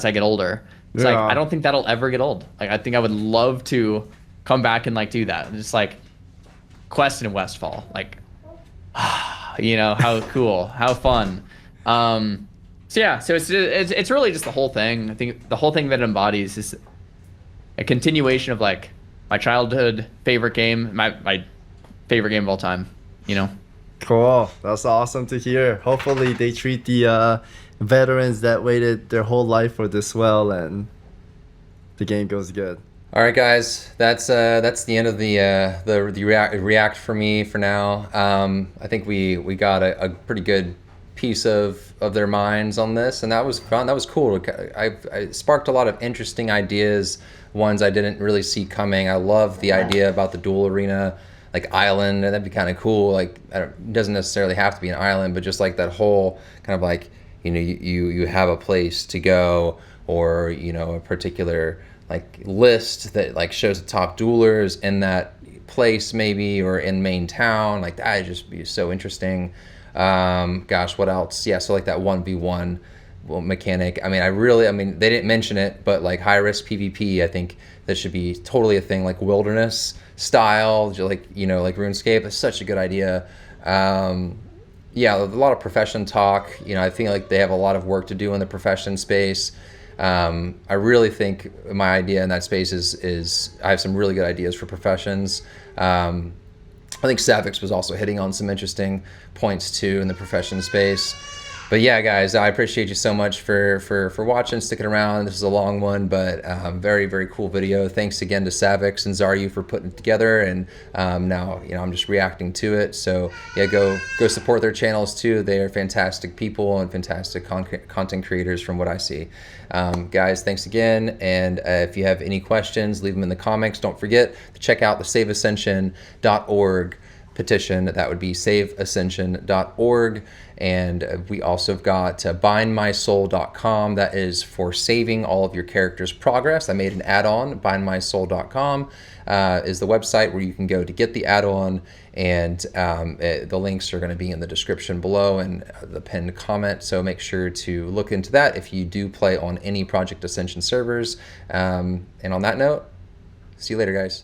I get older. It's like, I don't think that'll ever get old. Like, I think I would love to come back and like do that. Just like Quest in Westfall, like, how cool, how fun. So it's really just the whole thing. I think the whole thing that it embodies is a continuation of like my childhood favorite game, my favorite game of all time, Cool. That's awesome to hear. Hopefully they treat the veterans that waited their whole life for this well, and the game goes good. All right, guys, that's the end of the react for me for now. I think we got a pretty good piece of their minds on this, and that was fun. That was cool. I sparked a lot of interesting ideas, ones I didn't really see coming. I love the idea about the dual arena, like island, and that'd be kind of cool. Like, it doesn't necessarily have to be an island, but just like that whole kind of like, you have a place to go, or a particular like list that like shows the top duelers in that place maybe, or in main town. Like, that'd just be so interesting. Gosh, what else? Yeah, so like that 1v1 mechanic. I mean, they didn't mention it, but like high risk PvP, I think that should be totally a thing. Like wilderness style, like like RuneScape. It's such a good idea. Yeah, a lot of profession talk. I think like they have a lot of work to do in the profession space. I really think my idea in that space is I have some really good ideas for professions. I think Savix was also hitting on some interesting points too in the profession space. But yeah, guys, I appreciate you so much for watching, sticking around. This is a long one, but very, very cool video. Thanks again to Savix and Xaryu for putting it together. And now, I'm just reacting to it. So yeah, go support their channels too. They are fantastic people and fantastic content creators from what I see. Guys, thanks again. And if you have any questions, leave them in the comments. Don't forget to check out the saveascension.org petition. That would be saveascension.org. And we also have got bindmysoul.com. That is for saving all of your character's progress. I made an add-on. Bindmysoul.com is the website where you can go to get the add-on, and the links are going to be in the description below and the pinned comment. So make sure to look into that if you do play on any Project Ascension servers. And on that note, see you later, guys.